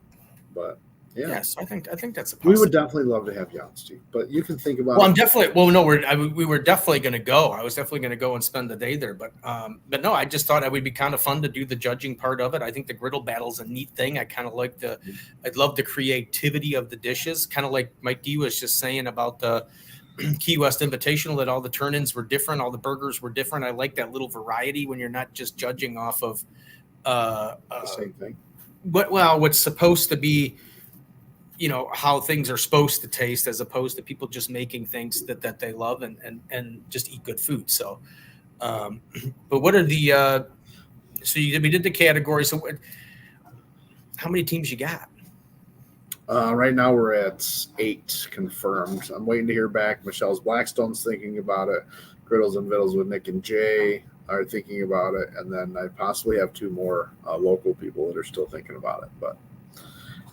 But yeah, yes, I think that's a possibility. We would definitely love to have you on, Steve. But you can think about. Well, we were definitely going to go. I was definitely going to go and spend the day there. But no, I just thought it would be kind of fun to do the judging part of it. I think the griddle battle is a neat thing. I kind of like I'd love the creativity of the dishes. Kind of like Mike D was just saying about the Key West Invitational, that all the turn-ins were different, all the burgers were different. I like that little variety when you're not just judging off of the same thing. What's supposed to be. How things are supposed to taste, as opposed to people just making things that they love and just eat good food. So, but what are the, we did the category. So how many teams you got? Right now we're at 8 confirmed. I'm waiting to hear back. Michelle's Blackstone's thinking about it. Griddles and Vittles with Nick and Jay are thinking about it. And then I possibly have 2 more local people that are still thinking about it, but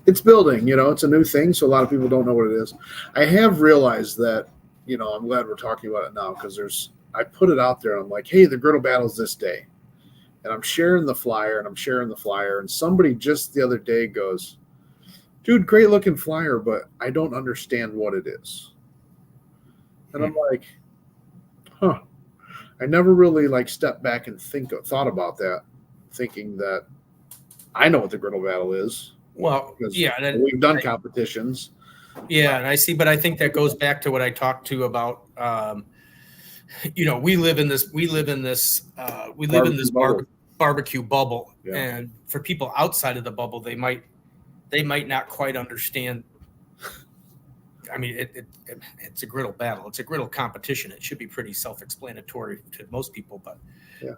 it's building, it's a new thing. So a lot of people don't know what it is. I have realized that, I'm glad we're talking about it now because I put it out there and I'm like, hey, the griddle battle's this day. And I'm sharing the flyer and somebody just the other day goes, dude, great looking flyer, but I don't understand what it is. And I'm like, huh. I never really stepped back and thought about that, thinking that I know what the griddle battle is. Well, yeah, we've done competitions. Yeah, and I see, but I think that goes back to what I talked to about. We live in this barbecue bubble, yeah. And for people outside of the bubble, they might not quite understand. I mean, it's a griddle battle. It's a griddle competition. It should be pretty self-explanatory to most people, but yeah.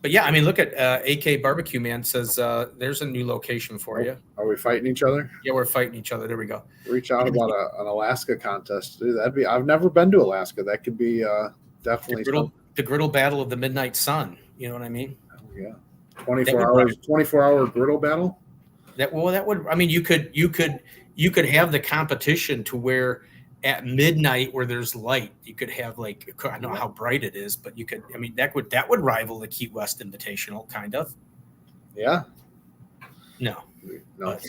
But yeah, I mean, look at AK Barbecue Man says there's a new location for you. Are we fighting each other? Yeah, we're fighting each other. There we go. Reach out about an Alaska contest. Dude, I've never been to Alaska. That could be definitely the griddle battle of the midnight sun. You know what I mean? Oh, yeah, 24-hour griddle battle. That would. I mean, you could have the competition to where at midnight where there's light, you could have I don't know how bright it is, but you could. I mean, that would rival the Key West Invitational, kind of. Yeah. No. But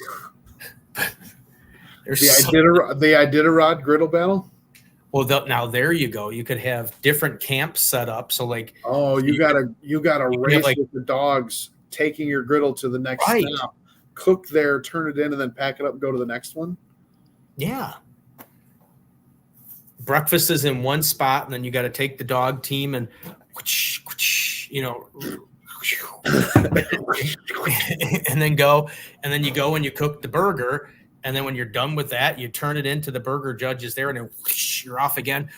The Iditarod griddle battle. Well, now there you go. You could have different camps set up. So like, you gotta race like, with the dogs, taking your griddle to the next right. stop, cook there, turn it in, and then pack it up and go to the next one. Yeah. Breakfast is in one spot, and then you got to take the dog team and, and then go, and then you go and you cook the burger. And then when you're done with that, you turn it into the burger judges there, and then you're off again,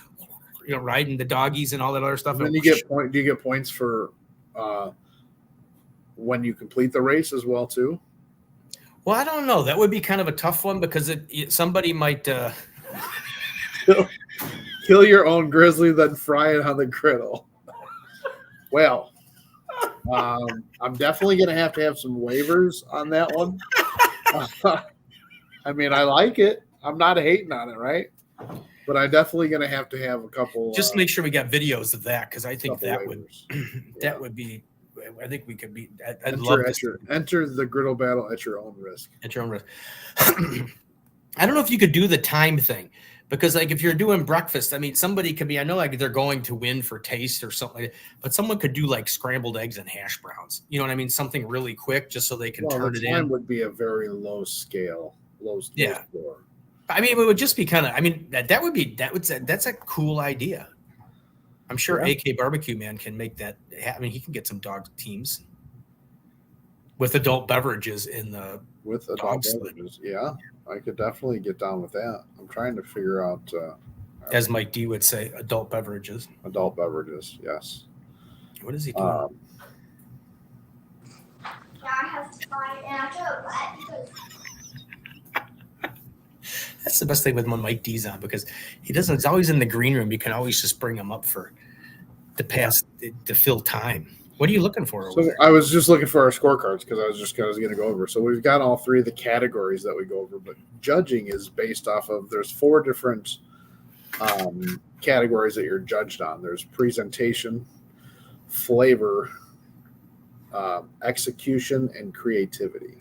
riding the doggies and all that other stuff. And then do you get points for when you complete the race as well too? Well, I don't know. That would be kind of a tough one because somebody might kill your own grizzly, then fry it on the griddle. Well, I'm definitely going to have some waivers on that one. I mean, I like it. I'm not hating on it, right? But I'm definitely going to have a couple. Just make sure we got videos of that, because I think that waivers. would be. I think we could be. Enter the griddle battle at your own risk. At your own risk. I don't know if you could do the time thing, because like if you're doing breakfast, I mean, somebody could be. I know like they're going to win for taste or something like that, but someone could do like scrambled eggs and hash browns. You know what I mean? Something really quick, just so they can turn it in. Time would be a very low scale. Yeah. I mean, it would just be kind of. I mean, that's a cool idea. I'm sure AK Barbecue Man can make that. I mean, he can get some dog teams with adult beverages in the adult beverages. Yeah, I could definitely get down with that. I'm trying to figure out, as Mike D would say, adult beverages. Adult beverages, yes. What is he doing? I have to find after because. That's the best thing with when Mike D's on, because he's always in the green room. You can always just bring him up to fill time. What are you looking for? So I was just looking for our scorecards, because I was going to go over. So we've got all three of the categories that we go over, but judging is based off of, there's 4 different categories that you're judged on. There's presentation, flavor, execution, and creativity.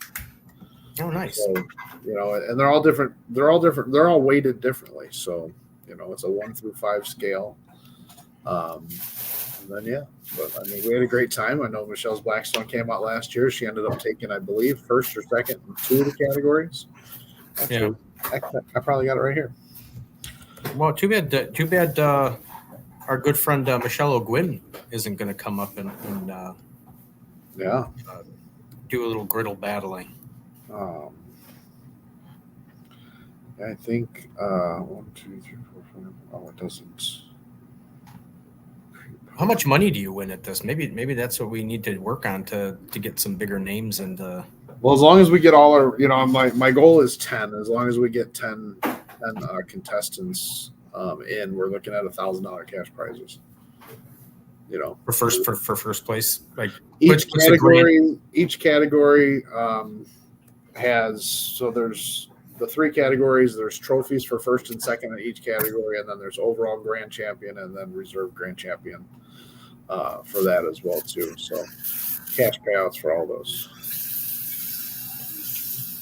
Oh, nice. So, and they're all different. They're all weighted differently. So, it's a 1 through 5 scale. And then, but I mean, we had a great time. I know Michelle's Blackstone came out last year. She ended up taking, I believe, first or second in 2 of the categories. Actually, I probably got it right here. Well, too bad. Our good friend Michelle O'Gwin isn't going to come up and do a little griddle battling. I think 1, 2, 3, 4, 5. Oh, it doesn't. How much money do you win at this? Maybe that's what we need to work on to get some bigger names and. Well, as long as we get all our, my goal is 10. As long as we get 10 contestants in, we're looking at $1,000 cash prizes. For first place, like each category has, so there's the 3 categories. There's trophies for first and second in each category, and then there's overall grand champion and then reserve grand champion for that as well too. So cash payouts for all those.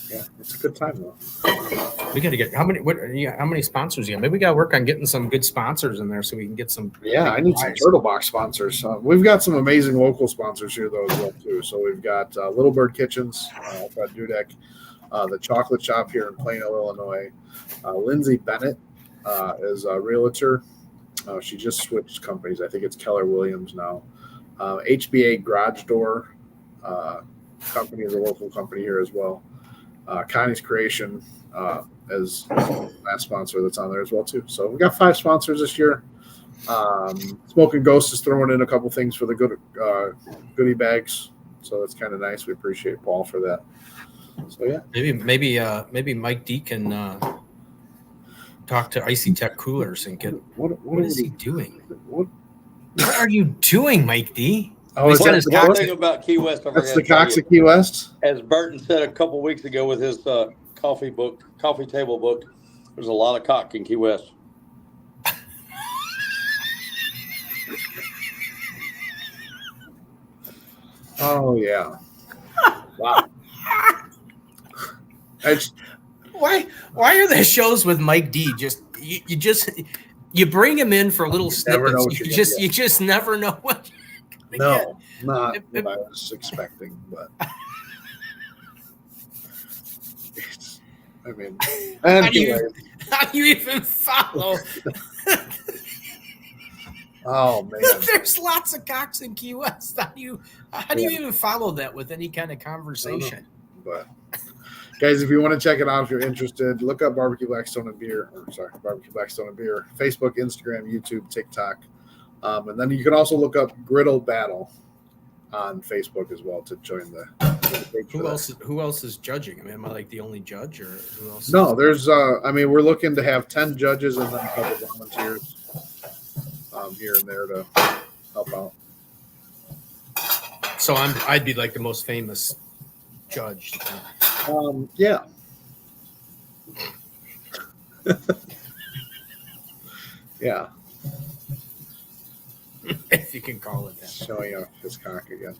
Yeah, it's a good time though. We got to get how many sponsors you got? Maybe we got to work on getting some good sponsors in there so we can get some. Yeah, I need some Turtle Box sponsors. We've got some amazing local sponsors here though as well too. So we've got Little Bird Kitchens, got Dudek, the Chocolate Shop here in Plano, Illinois. Lindsay Bennett is a realtor. She just switched companies. I think it's Keller Williams now. HBA Garage Door company is a local company here as well. Connie's Creation as last sponsor that's on there as well too. So we got 5 sponsors this year. Smoking Ghost is throwing in a couple things for the good goodie bags, so that's kind of nice. We appreciate Paul for that. So yeah, maybe Mike D can talk to Icy Tech Coolers and get what is he doing? What are you doing, Mike D? Oh, is that one thing about Key West? That's the Cox of Key West. As Burton said a couple weeks ago with his coffee table book, there's a lot of cock in Key West. Oh yeah! Wow. Why are there shows with Mike D? You bring him in for little snippets. You just never know what you're gonna get. Not what I was expecting, but I mean, how do you even follow? Oh man, there's lots of cocks in Key West. How do you even follow that with any kind of conversation? But guys, if you want to check it out, if you're interested, look up Barbecue Blackstone and Beer. Barbecue Blackstone and Beer. Facebook, Instagram, YouTube, TikTok, and then you can also look up Griddle Battle on Facebook as well to join the page. Who else is judging? I mean, am I like the only judge, or who else? No, there's. I mean, we're looking to have 10 judges and then a couple volunteers here and there to help out. So I'd be like the most famous judge. Yeah. Yeah. If you can call it that. Showing off his cock again.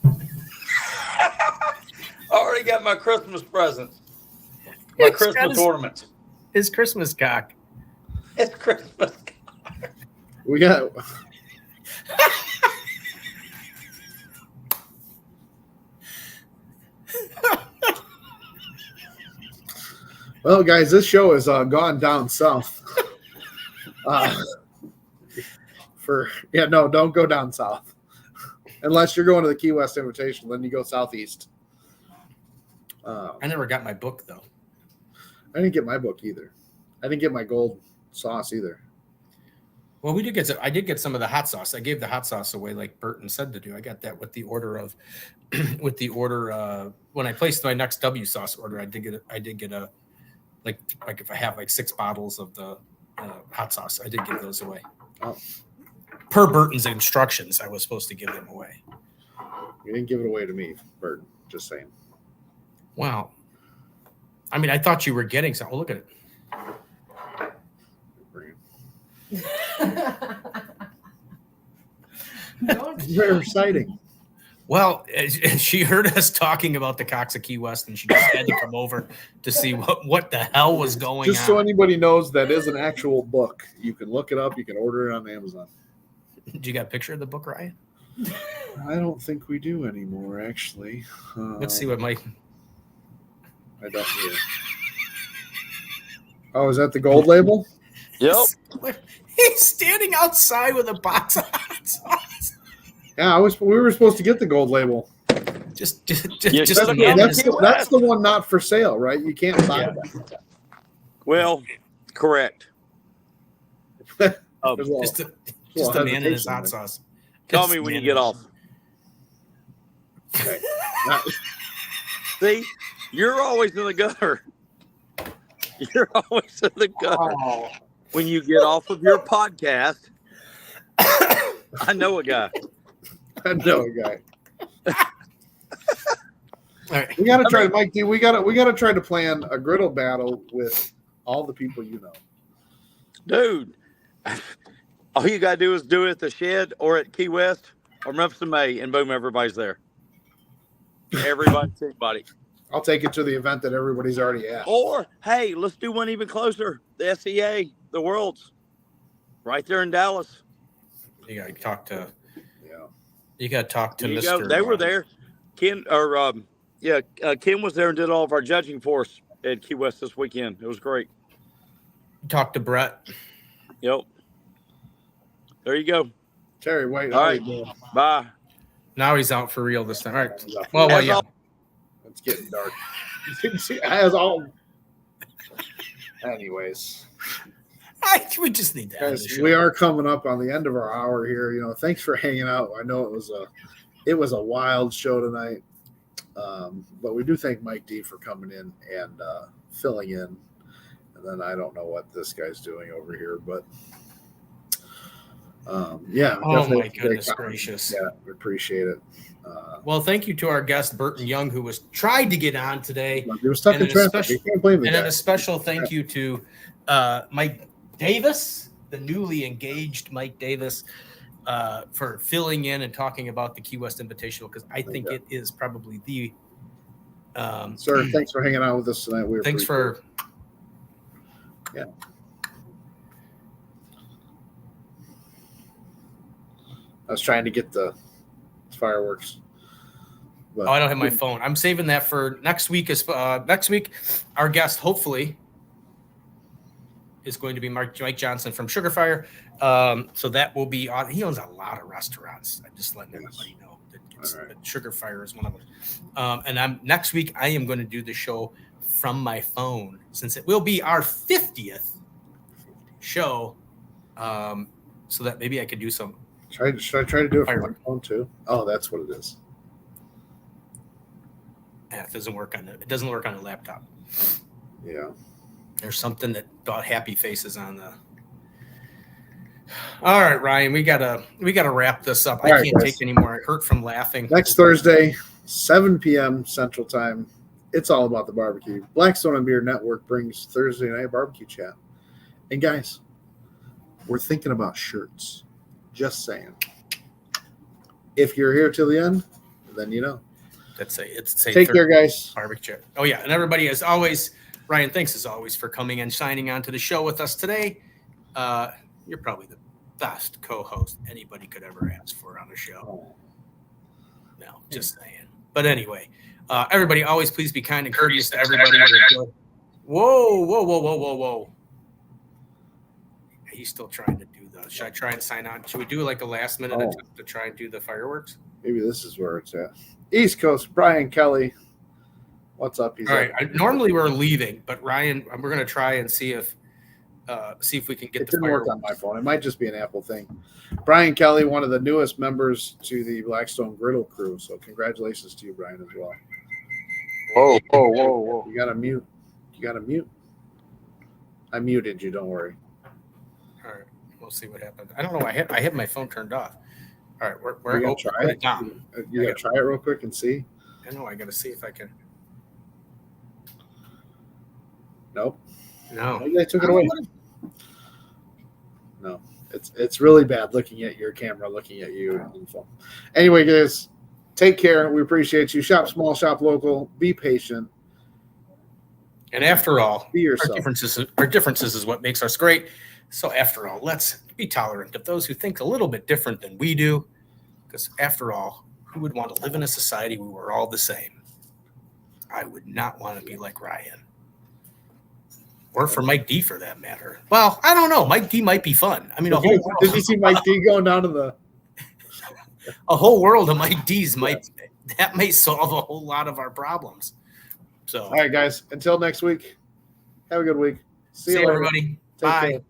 I already got my Christmas presents. My Christmas ornaments. His Christmas cock. It's Christmas cock. We got. Well, guys, this show has gone down south. Don't go down south. Unless you're going to the Key West Invitational, then you go southeast. I never got my book, though. I didn't get my book either. I didn't get my gold sauce either. Well, I did get some of the hot sauce. I gave the hot sauce away like Burton said to do. I got that with the order when I placed my next W sauce order, I did get a like if I have like 6 bottles of the hot sauce, I did give those away. Oh. Per Burton's instructions, I was supposed to give them away. You didn't give it away to me, Burton. Just saying. Wow. I mean, I thought you were getting some. Oh, look at it. Very exciting. Well, she heard us talking about the cocks of Key West, and she just had to come over to see what the hell was going on. Just so anybody knows, that is an actual book. You can look it up. You can order it on Amazon. Do you got a picture of the book, Ryan? I don't think we do anymore, actually. Let's see what Mike. I don't hear. Oh, is that the gold label? Yep. He's standing outside with a box of hot sauce. Yeah, we were supposed to get the gold label. Just that's the one not for sale, right? You can't buy that. Well, correct. Just a man in his hot sauce. Call me when you get off. Okay. See, you're always in the gutter. You're always in the gutter. Oh. When you get off of your podcast, I know a guy. I know a guy. All right. We got to try, Mike D. We got to try to plan a griddle battle with all the people you know. Dude, all you gotta do is do it at the shed or at Key West or Memphis and May, and boom, everybody's there. Everybody. I'll take it to the event that everybody's already at. Or hey, let's do one even closer. The SEA, the Worlds, right there in Dallas. You got to talk to. Yeah. You got to talk to Mr. They were there. Ken Ken was there and did all of our judging for us at Key West this weekend. It was great. Talk to Brett. Yep. There you go. Terry, wait. All right. Bye. Now he's out for real this time. All right. Well, yeah. It's getting dark. As all. Anyways. We just need that. Guys, we are coming up on the end of our hour here. You know, thanks for hanging out. I know it was a wild show tonight. But we do thank Mike D for coming in and filling in. And then I don't know what this guy's doing over here, but yeah. Oh my goodness gracious. Yeah, we appreciate it. Well, thank you to our guest Burton Young, who tried to get on today. He was stuck in traffic. You can't blame the guy. And a special thank you to Mike Davis, the newly engaged Mike Davis, for filling in and talking about the Key West Invitational, because I think it is probably Sir, thanks for hanging out with us tonight. Thanks for. Yeah. I was trying to get the fireworks. But, I don't have my phone. I'm saving that for next week. Next week, our guest hopefully is going to be Mike Johnson from Sugar Fire. So that will be on. He owns a lot of restaurants. I'm just letting everybody know that Sugar Fire is one of them. And next week I am going to do the show from my phone since it will be our 50th show. So that maybe I could do some. Should I try to do it from my phone too? Oh, that's what it is. Yeah, it doesn't work on the laptop. Yeah. There's something that got happy faces on the. All right, Ryan, we gotta wrap this up. I can't take any more. I hurt from laughing. Next Thursday, 7 p.m. Central Time. It's all about the barbecue. Blackstone and Beer Network brings Thursday night barbecue chat. And guys, we're thinking about shirts. Just saying. If you're here till the end, then you know. Take care, guys. Barbecue. Oh yeah, and everybody, as always, Ryan, thanks as always for coming and signing on to the show with us today. You're probably the best co-host anybody could ever ask for on the show. No, just saying. But anyway, everybody, always please be kind and courteous to everybody. Whoa. He's still trying to do the. Should I try and sign on? Should we do like a last minute attempt to try and do the fireworks? Maybe this is where it's at. East Coast, Brian Kelly. What's up? All right. Normally we're leaving, but Ryan, we're going to try and see if we can get it didn't work on my phone. It might just be an Apple thing. Brian Kelly, one of the newest members to the Blackstone Griddle crew. So congratulations to you, Brian, as well. Whoa. You got to mute. I muted you. Don't worry. All right. We'll see what happens. I don't know. I had my phone turned off. All right. We're going to try it. You got to try it real quick and see. I know. I got to see if I can. Nope. No. Maybe they took it away. No. It's really bad looking at your camera, looking at you on the phone. Anyway, guys, take care. We appreciate you. Shop small, shop local. Be patient. And after all, be yourself. Our differences is what makes us great. So after all, let's be tolerant of those who think a little bit different than we do. Because after all, who would want to live in a society where we're all the same? I would not want to be like Ryan. Or for Mike D, for that matter. Well, I don't know. Mike D might be fun. I mean, did you see Mike D going down to the a whole world of Mike D's may solve a whole lot of our problems. So, all right, guys. Until next week, have a good week. See you, everybody. Take Bye. care.